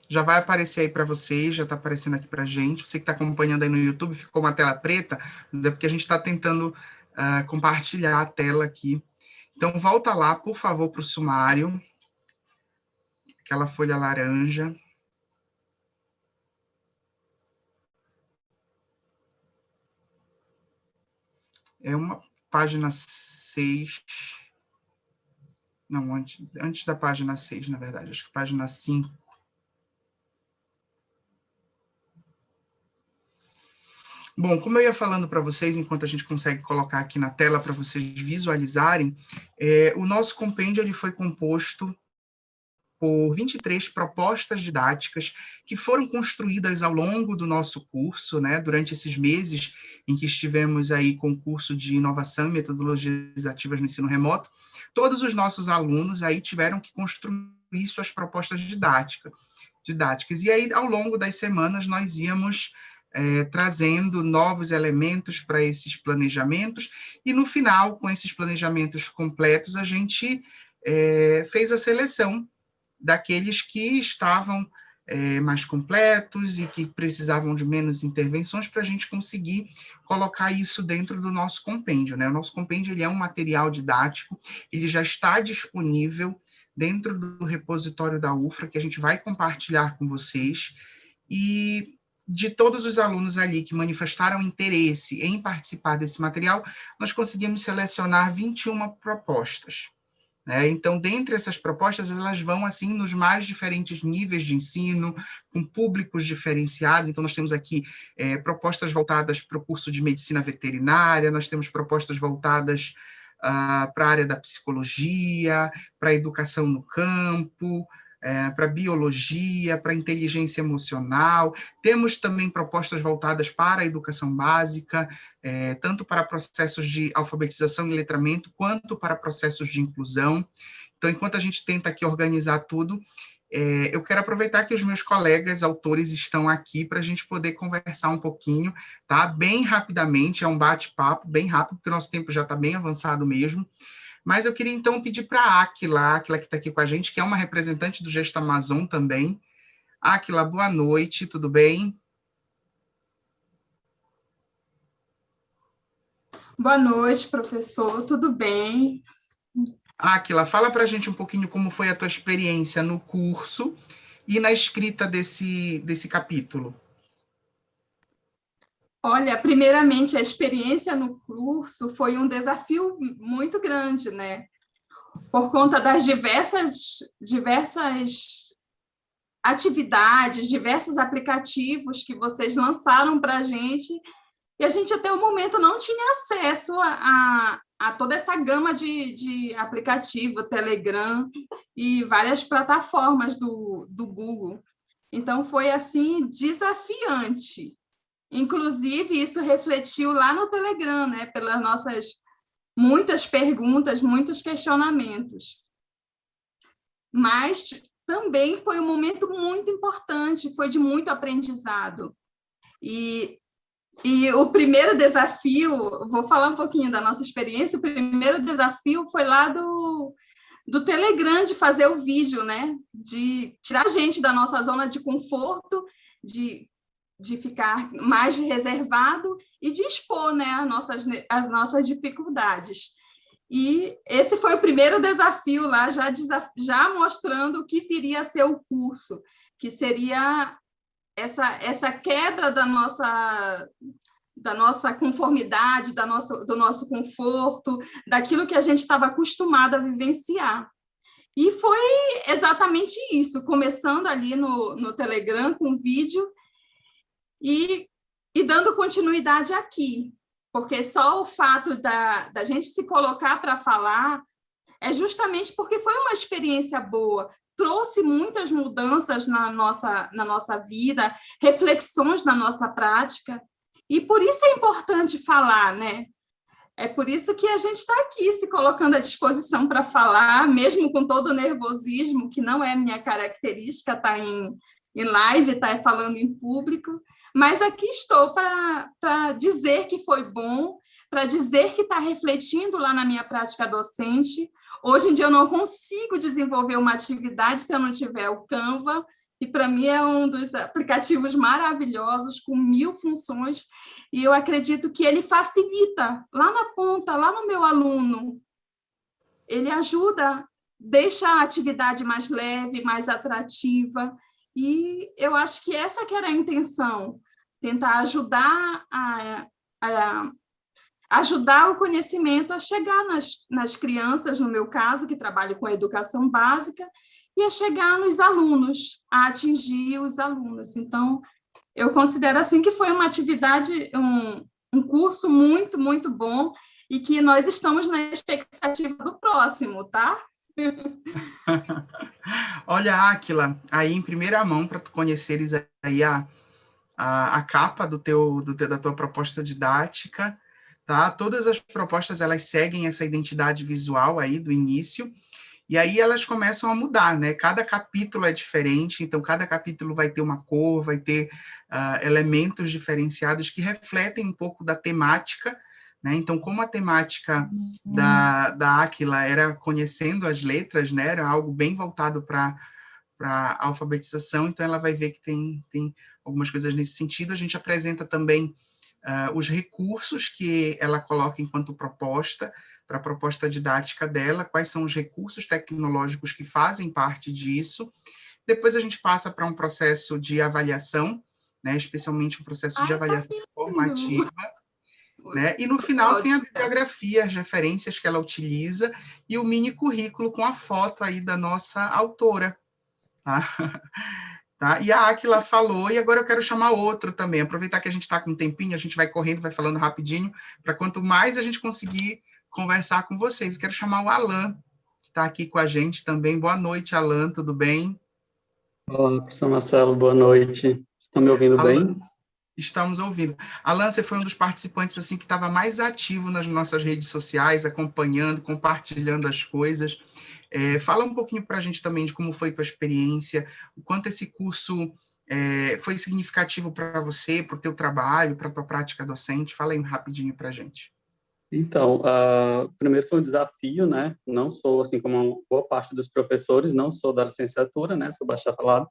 Já vai aparecer aí para vocês, já está aparecendo aqui para a gente. Você que está acompanhando aí no YouTube, ficou uma tela preta, mas é porque a gente está tentando compartilhar a tela aqui. Então, volta lá, por favor, para o sumário. Aquela folha laranja. É uma página 6. Não, antes da página 6, na verdade. Acho que página 5. Bom, como eu ia falando para vocês, enquanto a gente consegue colocar aqui na tela para vocês visualizarem, o nosso compêndio ele foi composto por 23 propostas didáticas que foram construídas ao longo do nosso curso, né, durante esses meses em que estivemos aí com o curso de inovação e metodologias ativas no ensino remoto. Todos os nossos alunos aí tiveram que construir suas propostas didáticas. E aí, ao longo das semanas, nós íamos trazendo novos elementos para esses planejamentos, e no final, com esses planejamentos completos, a gente fez a seleção daqueles que estavam mais completos e que precisavam de menos intervenções para a gente conseguir colocar isso dentro do nosso compêndio, né? O nosso compêndio ele é um material didático, ele já está disponível dentro do repositório da UFRA, que a gente vai compartilhar com vocês, e de todos os alunos ali que manifestaram interesse em participar desse material, nós conseguimos selecionar 21 propostas. Então, dentre essas propostas, elas vão, assim, nos mais diferentes níveis de ensino, com públicos diferenciados. Então, nós temos aqui propostas voltadas para o curso de medicina veterinária, nós temos propostas voltadas para a área da psicologia, para a educação no campo, para biologia, para inteligência emocional. Temos também propostas voltadas para a educação básica, tanto para processos de alfabetização e letramento, quanto para processos de inclusão. Então, enquanto a gente tenta aqui organizar tudo, eu quero aproveitar que os meus colegas autores estão aqui para a gente poder conversar um pouquinho, tá? Bem rapidamente, é um bate-papo bem rápido, porque o nosso tempo já está bem avançado mesmo. Mas eu queria, então, pedir para a Áquila que está aqui com a gente, que é uma representante do Gesto Amazon também. Áquila, boa noite, tudo bem? Boa noite, professor, tudo bem? Áquila, fala para a gente um pouquinho como foi a tua experiência no curso e na escrita desse capítulo. Olha, primeiramente, a experiência no curso foi um desafio muito grande, né? Por conta das diversas atividades, diversos aplicativos que vocês lançaram para a gente, e a gente até o momento não tinha acesso a toda essa gama de aplicativo, Telegram e várias plataformas do Google. Então, foi, assim, desafiante. Inclusive, isso refletiu lá no Telegram, né, pelas nossas muitas perguntas, muitos questionamentos. Mas também foi um momento muito importante, foi de muito aprendizado. E E o primeiro desafio, vou falar um pouquinho da nossa experiência, o primeiro desafio foi lá do Telegram, de fazer o vídeo, né? De tirar a gente da nossa zona de conforto, de ficar mais reservado e de expor, né, as nossas dificuldades. E esse foi o primeiro desafio lá, já mostrando o que viria a ser o curso, que seria essa quebra da nossa conformidade, do nosso conforto, daquilo que a gente estava acostumado a vivenciar. E foi exatamente isso, começando ali no Telegram com vídeo e dando continuidade aqui, porque só o fato da gente se colocar para falar é justamente porque foi uma experiência boa, trouxe muitas mudanças na nossa vida, reflexões na nossa prática, e por isso é importante falar, né? É por isso que a gente está aqui se colocando à disposição para falar, mesmo com todo o nervosismo, que não é minha característica, estar em live, estar falando em público, mas aqui estou para dizer que foi bom, para dizer que está refletindo lá na minha prática docente. Hoje em dia eu não consigo desenvolver uma atividade se eu não tiver o Canva, e para mim é um dos aplicativos maravilhosos, com 1000 funções, e eu acredito que ele facilita, lá na ponta, lá no meu aluno, ele ajuda, deixa a atividade mais leve, mais atrativa, e eu acho que essa que era a intenção, tentar ajudar o conhecimento a chegar nas crianças, no meu caso, que trabalho com a educação básica, e a chegar nos alunos, a atingir os alunos. Então, eu considero assim que foi uma atividade, um curso muito, muito bom, e que nós estamos na expectativa do próximo, tá? Olha, Áquila, aí em primeira mão, para tu conheceres aí a capa da tua proposta didática, tá? Todas as propostas, elas seguem essa identidade visual aí do início, e aí elas começam a mudar, né? Cada capítulo é diferente, então cada capítulo vai ter uma cor, vai ter elementos diferenciados que refletem um pouco da temática, né? Então, como a temática da Áquila era conhecendo as letras, né? Era algo bem voltado para a alfabetização, então ela vai ver que tem algumas coisas nesse sentido. A gente apresenta também os recursos que ela coloca enquanto proposta, para a proposta didática dela, quais são os recursos tecnológicos que fazem parte disso. Depois a gente passa para um processo de avaliação, né, especialmente um processo de avaliação formativa, né, e no final tem a bibliografia, as referências que ela utiliza, e o mini currículo com a foto aí da nossa autora, tá? Tá? E a Áquila falou, e agora eu quero chamar outro também, aproveitar que a gente está com um tempinho, a gente vai correndo, vai falando rapidinho, para quanto mais a gente conseguir conversar com vocês. Quero chamar o Alan, que está aqui com a gente também. Boa noite, Alan, tudo bem? Olá, professor Marcelo, boa noite. Estão me ouvindo Alan, bem? Estamos ouvindo. Alan, você foi um dos participantes assim, que estava mais ativo nas nossas redes sociais, acompanhando, compartilhando as coisas. Fala um pouquinho para a gente também de como foi a tua experiência, o quanto esse curso foi significativo para você, para o teu trabalho, para a tua prática docente. Fala aí rapidinho para a gente. Então, primeiro foi um desafio, né? Não sou, assim como uma boa parte dos professores, não sou da licenciatura, né? Sou bacharelado.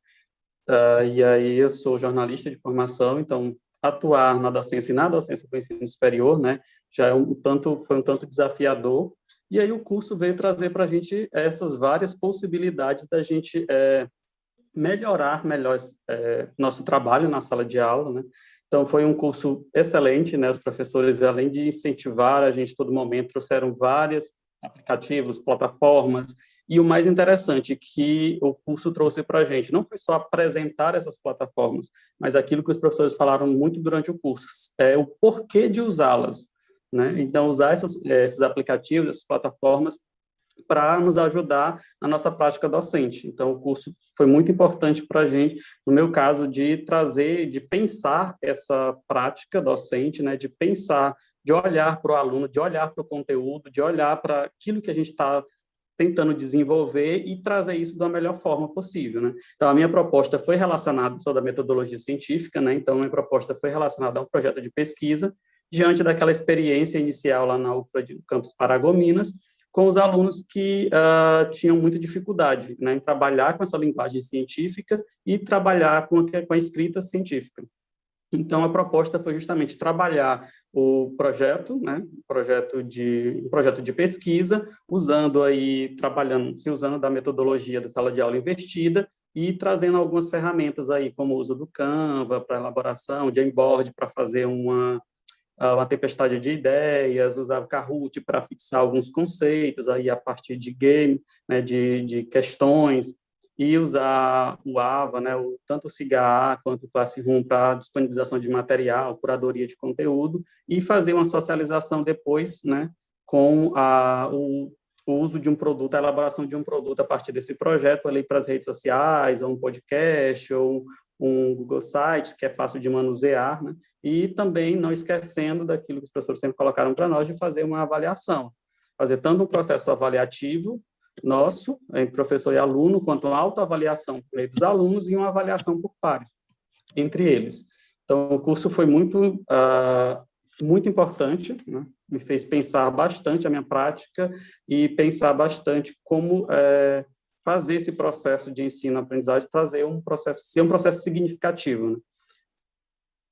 E aí eu sou jornalista de formação, então atuar na docência e na docência do ensino superior, né? Já foi um tanto desafiador. E aí o curso veio trazer para a gente essas várias possibilidades da gente melhorar nosso trabalho na sala de aula, né? Então, foi um curso excelente, né? Os professores, além de incentivar a gente a todo momento, trouxeram vários aplicativos, plataformas, e o mais interessante que o curso trouxe para a gente não foi só apresentar essas plataformas, mas aquilo que os professores falaram muito durante o curso, é o porquê de usá-las, né? Então, usar esses aplicativos, essas plataformas, para nos ajudar na nossa prática docente. Então, o curso foi muito importante para a gente, no meu caso, de trazer, de pensar essa prática docente, né, de pensar, de olhar para o aluno, de olhar para o conteúdo, de olhar para aquilo que a gente está tentando desenvolver e trazer isso da melhor forma possível, né? Então, a minha proposta foi relacionada, sou da metodologia científica, né? Então, a minha proposta foi relacionada a um projeto de pesquisa, diante daquela experiência inicial lá na UFRA de Campus Paragominas, com os alunos que tinham muita dificuldade, né, em trabalhar com essa linguagem científica e trabalhar com a escrita científica. Então, a proposta foi justamente trabalhar o projeto, né, um projeto de pesquisa, se usando da metodologia da sala de aula invertida e trazendo algumas ferramentas aí, como o uso do Canva para elaboração, de Jamboard para fazer uma tempestade de ideias, usar o Kahoot para fixar alguns conceitos aí a partir de game, né, de questões, e usar o AVA, né, tanto o SIGA quanto o Classroom para disponibilização de material, curadoria de conteúdo, e fazer uma socialização depois, né, com o uso de um produto, a elaboração de um produto a partir desse projeto ali para as redes sociais, ou um podcast, ou um Google Sites, que é fácil de manusear, né, e também não esquecendo daquilo que os professores sempre colocaram para nós, de fazer uma avaliação, fazer tanto um processo avaliativo nosso, entre professor e aluno, quanto uma autoavaliação por meio dos alunos e uma avaliação por pares, entre eles. Então, o curso foi muito importante, né? Me fez pensar bastante a minha prática e pensar bastante como fazer esse processo de ensino-aprendizagem, ser um processo significativo, né?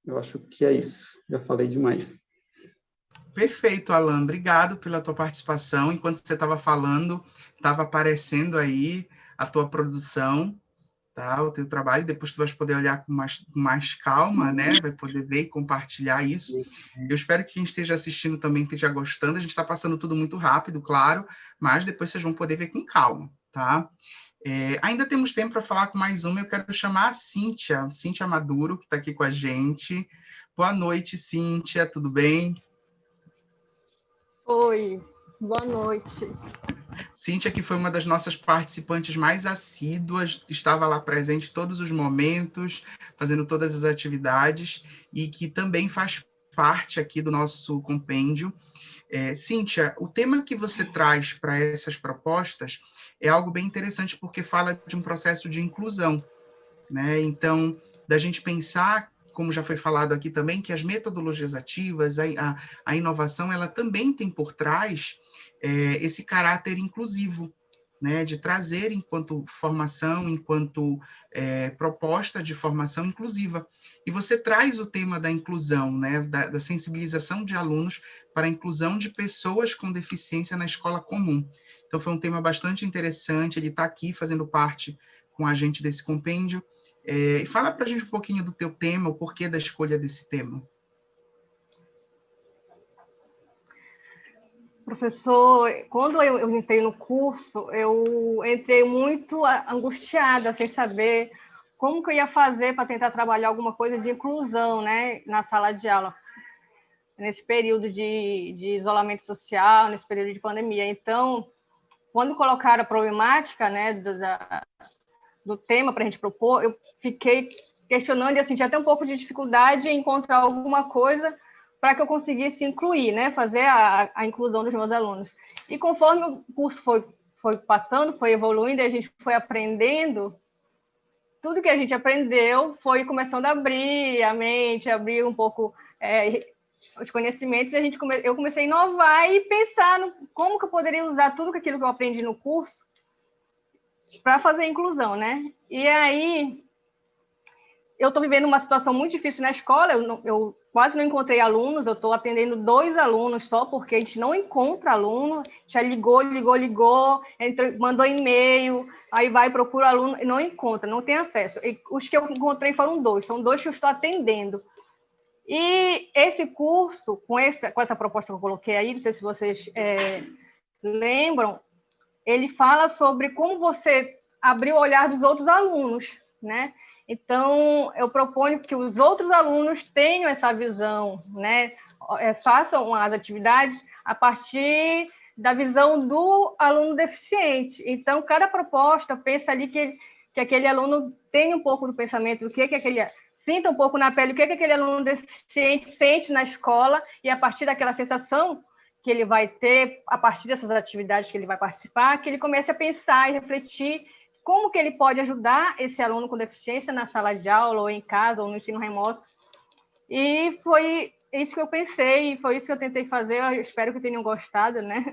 Eu acho que é isso. Já falei demais. Perfeito, Alan. Obrigado pela tua participação. Enquanto você estava falando, estava aparecendo aí a tua produção, tá? O teu trabalho. Depois tu vais poder olhar com mais calma, né? Vai poder ver e compartilhar isso. Eu espero que quem esteja assistindo também esteja gostando. A gente está passando tudo muito rápido, claro, mas depois vocês vão poder ver com calma, tá? Ainda temos tempo para falar com mais uma. Eu quero chamar a Cíntia Maduro, que está aqui com a gente. Boa noite, Cíntia. Tudo bem? Oi, boa noite. Cíntia, que foi uma das nossas participantes mais assíduas, estava lá presente em todos os momentos, fazendo todas as atividades, e que também faz parte aqui do nosso compêndio. Cíntia, o tema que você traz para essas propostas é algo bem interessante, porque fala de um processo de inclusão, né? Então, da gente pensar, como já foi falado aqui também, que as metodologias ativas, a inovação, ela também tem por trás esse caráter inclusivo, né, de trazer enquanto formação, enquanto proposta de formação inclusiva. E você traz o tema da inclusão, né, da sensibilização de alunos para a inclusão de pessoas com deficiência na escola comum. Então, foi um tema bastante interessante, ele está aqui fazendo parte com a gente desse compêndio. Fala para a gente um pouquinho do teu tema, o porquê da escolha desse tema. Professor, quando eu entrei no curso, eu entrei muito angustiada, sem saber como que eu ia fazer para tentar trabalhar alguma coisa de inclusão, né, na sala de aula, nesse período de isolamento social, nesse período de pandemia. Então, quando colocaram a problemática, né, do tema para a gente propor, eu fiquei questionando e eu senti até um pouco de dificuldade em encontrar alguma coisa para que eu conseguisse incluir, né, fazer a inclusão dos meus alunos. E conforme o curso foi passando, foi evoluindo, e a gente foi aprendendo, tudo que a gente aprendeu foi começando a abrir a mente, abrir um pouco os conhecimentos, e eu comecei a inovar e pensar como que eu poderia usar tudo aquilo que eu aprendi no curso para fazer a inclusão, né? E aí, eu estou vivendo uma situação muito difícil na escola, eu quase não encontrei alunos, eu estou atendendo 2 alunos só, porque a gente não encontra aluno, já ligou, mandou e-mail, aí vai, procura aluno, e não encontra, não tem acesso. E os que eu encontrei foram 2, são 2 que eu estou atendendo. E esse curso, com essa proposta que eu coloquei aí, não sei se vocês lembram, ele fala sobre como você abrir o olhar dos outros alunos, né? Então, eu proponho que os outros alunos tenham essa visão, né? Façam as atividades a partir da visão do aluno deficiente. Então, cada proposta pensa ali que aquele aluno tenha um pouco do pensamento do que aquele... Sinta um pouco na pele o que aquele aluno deficiente sente na escola, e a partir daquela sensação que ele vai ter a partir dessas atividades que ele vai participar, que ele comece a pensar e refletir como que ele pode ajudar esse aluno com deficiência na sala de aula, ou em casa, ou no ensino remoto. E foi isso que eu pensei, e foi isso que eu tentei fazer. Eu espero que tenham gostado, né?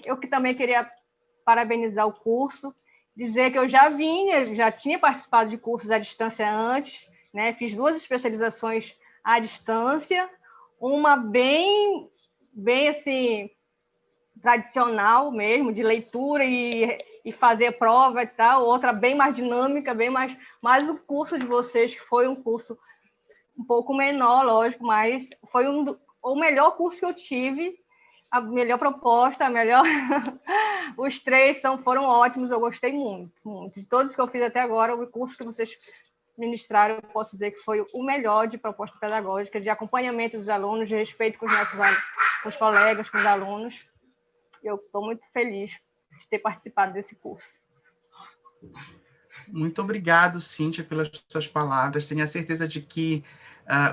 Eu que também queria parabenizar o curso, dizer que eu já tinha participado de cursos à distância antes, né? Fiz 2 especializações à distância, uma bem assim, tradicional mesmo, de leitura e fazer prova e tal, outra bem mais dinâmica, mais o curso de vocês, que foi um curso um pouco menor, lógico, mas foi o melhor curso que eu tive, a melhor proposta, a melhor... Os 3 foram ótimos, eu gostei muito, muito. De todos que eu fiz até agora, o curso que vocês ministraram, eu posso dizer que foi o melhor de proposta pedagógica, de acompanhamento dos alunos, de respeito com os nossos com os colegas, com os alunos. Eu estou muito feliz de ter participado desse curso. Muito obrigado, Cíntia, pelas suas palavras. Tenho a certeza de que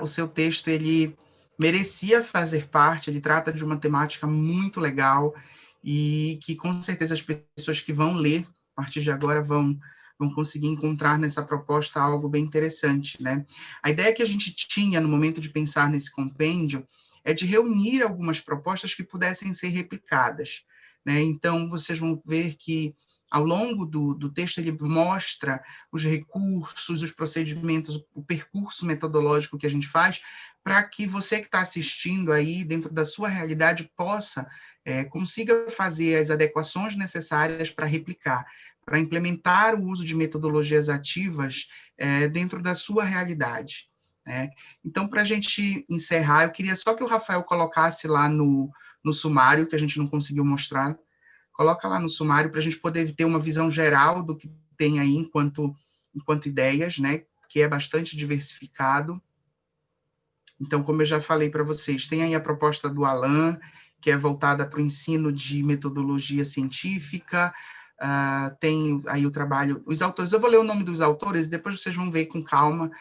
o seu texto ele merecia fazer parte, ele trata de uma temática muito legal e que, com certeza, as pessoas que vão ler, a partir de agora, vão conseguir encontrar nessa proposta algo bem interessante, né? A ideia que a gente tinha no momento de pensar nesse compêndio é de reunir algumas propostas que pudessem ser replicadas, né? Então, vocês vão ver que, ao longo do texto, ele mostra os recursos, os procedimentos, o percurso metodológico que a gente faz, para que você que está assistindo aí, dentro da sua realidade, consiga fazer as adequações necessárias para replicar, para implementar o uso de metodologias ativas dentro da sua realidade, né? Então, para a gente encerrar, eu queria só que o Rafael colocasse lá no sumário, que a gente não conseguiu mostrar. Coloca lá no sumário para a gente poder ter uma visão geral do que tem aí enquanto ideias, né? Que é bastante diversificado. Então, como eu já falei para vocês, tem aí a proposta do Alan, que é voltada para o ensino de metodologia científica, tem aí o trabalho, os autores, eu vou ler o nome dos autores, depois vocês vão ver com calma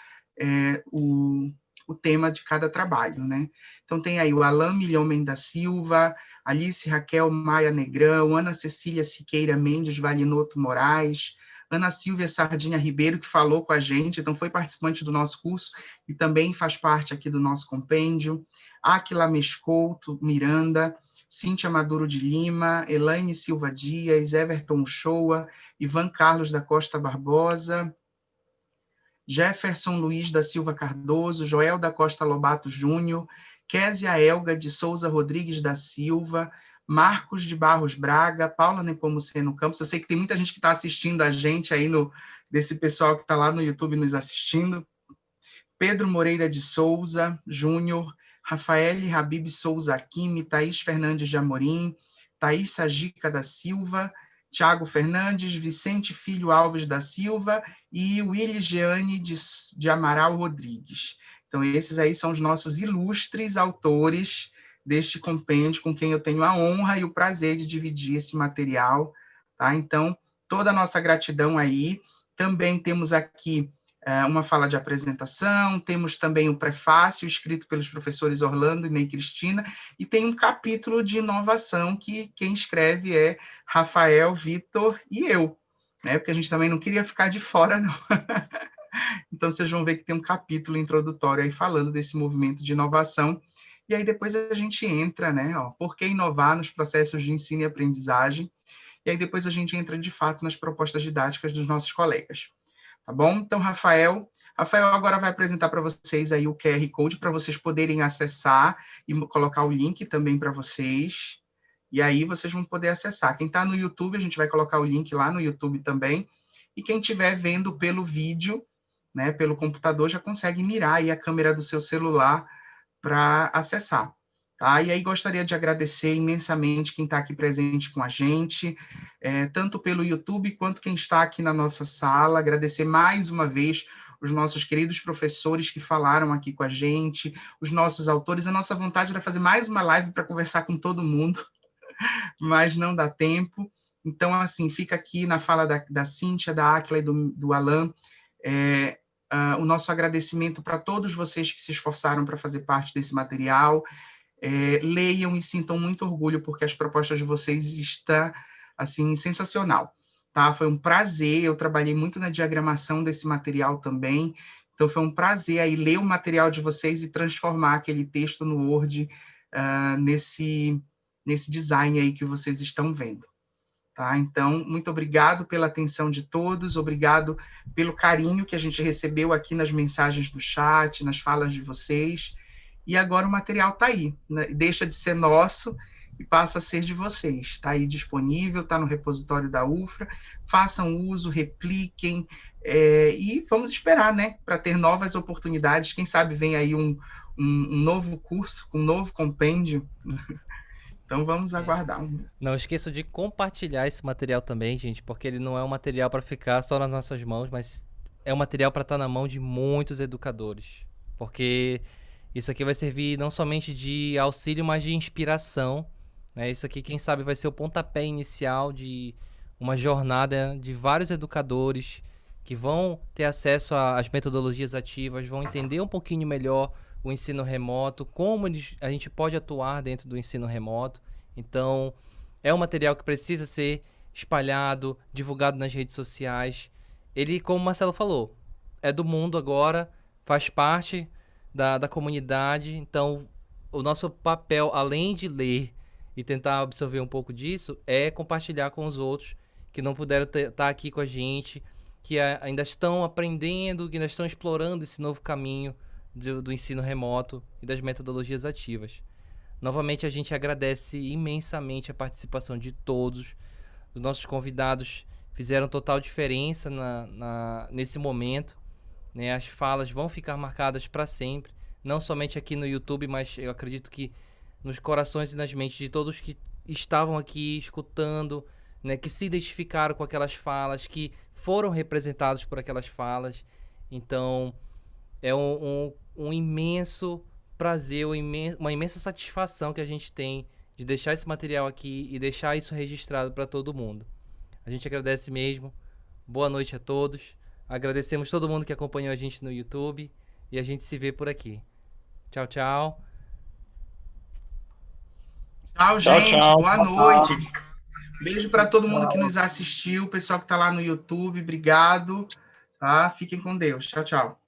o tema de cada trabalho, né? Então, tem aí o Alan Milhomem da Silva, Alice Raquel Maia Negrão, Ana Cecília Siqueira Mendes Valinoto Moraes, Ana Silvia Sardinha Ribeiro, que falou com a gente, então foi participante do nosso curso e também faz parte aqui do nosso compêndio, Áquila Mescouto Miranda, Cíntia Maduro de Lima, Elaine Silva Dias, Everton Uchoa, Ivan Carlos da Costa Barbosa, Jefferson Luiz da Silva Cardoso, Joel da Costa Lobato Júnior, Késia Elga de Souza Rodrigues da Silva, Marcos de Barros Braga, Paula Nepomuceno Campos. Eu sei que tem muita gente que está assistindo a gente aí, desse pessoal que está lá no YouTube nos assistindo. Pedro Moreira de Souza Júnior, Rafael Habib Souza Aquime, Thaís Fernandes de Amorim, Thaís Sagica da Silva, Tiago Fernandes, Vicente Filho Alves da Silva e Willy Jeane de Amaral Rodrigues. Então, esses aí são os nossos ilustres autores deste compêndio, com quem eu tenho a honra e o prazer de dividir esse material, tá? Então, toda a nossa gratidão aí. Também temos aqui uma fala de apresentação, temos também o prefácio escrito pelos professores Orlando e Ney Cristina, e tem um capítulo de inovação que quem escreve é Rafael, Vitor e eu, né? Porque a gente também não queria ficar de fora, não. Então, vocês vão ver que tem um capítulo introdutório aí falando desse movimento de inovação, e aí depois a gente entra, né, por que inovar nos processos de ensino e aprendizagem, e aí depois a gente entra, de fato, nas propostas didáticas dos nossos colegas. Tá bom? Então, Rafael agora vai apresentar para vocês aí o QR Code para vocês poderem acessar e colocar o link também para vocês, e aí vocês vão poder acessar. Quem está no YouTube, a gente vai colocar o link lá no YouTube também, e quem estiver vendo pelo vídeo, né, pelo computador, já consegue mirar aí a câmera do seu celular para acessar. Tá? E aí gostaria de agradecer imensamente quem está aqui presente com a gente, tanto pelo YouTube quanto quem está aqui na nossa sala, agradecer mais uma vez os nossos queridos professores que falaram aqui com a gente, os nossos autores. A nossa vontade era fazer mais uma live para conversar com todo mundo, mas não dá tempo. Então, assim, fica aqui na fala da Cíntia, da Áquila e do Alan, o nosso agradecimento para todos vocês que se esforçaram para fazer parte desse material. leiam e sintam muito orgulho, porque as propostas de vocês estão, assim, sensacional. Tá? Foi um prazer, eu trabalhei muito na diagramação desse material também, então foi um prazer aí ler o material de vocês e transformar aquele texto no Word nesse design aí que vocês estão vendo. Tá? Então, muito obrigado pela atenção de todos, obrigado pelo carinho que a gente recebeu aqui nas mensagens do chat, nas falas de vocês, e agora o material está aí, né? Deixa de ser nosso e passa a ser de vocês. Está aí disponível, está no repositório da UFRA, façam uso, repliquem, e vamos esperar, né, para ter novas oportunidades. Quem sabe vem aí um novo curso, um novo compêndio. Então vamos aguardar. Não esqueçam de compartilhar esse material também, gente, porque ele não é um material para ficar só nas nossas mãos, mas é um material para estar na mão de muitos educadores. Porque isso aqui vai servir não somente de auxílio, mas de inspiração, né? Isso aqui, quem sabe, vai ser o pontapé inicial de uma jornada de vários educadores que vão ter acesso às metodologias ativas, vão entender um pouquinho melhor o ensino remoto, como a gente pode atuar dentro do ensino remoto. Então, é um material que precisa ser espalhado, divulgado nas redes sociais. Ele, como o Marcelo falou, é do mundo agora, faz parte da comunidade. Então, o nosso papel, além de ler e tentar absorver um pouco disso, é compartilhar com os outros que não puderam estar aqui com a gente, que ainda estão aprendendo, que ainda estão explorando esse novo caminho do ensino remoto e das metodologias ativas. Novamente, a gente agradece imensamente a participação de todos. Os nossos convidados fizeram total diferença nesse momento, né? As falas vão ficar marcadas para sempre, não somente aqui no YouTube, mas eu acredito que nos corações e nas mentes de todos que estavam aqui escutando, né? Que se identificaram com aquelas falas, que foram representados por aquelas falas. Então, é um imenso prazer, uma imensa satisfação que a gente tem de deixar esse material aqui e deixar isso registrado para todo mundo. A gente agradece mesmo. Boa noite a todos. Agradecemos todo mundo que acompanhou a gente no YouTube e a gente se vê por aqui. Tchau, tchau. Tchau, gente. Tchau. Boa noite. Beijo para todo mundo que nos assistiu, o pessoal que está lá no YouTube. Obrigado. Tá? Fiquem com Deus. Tchau, tchau.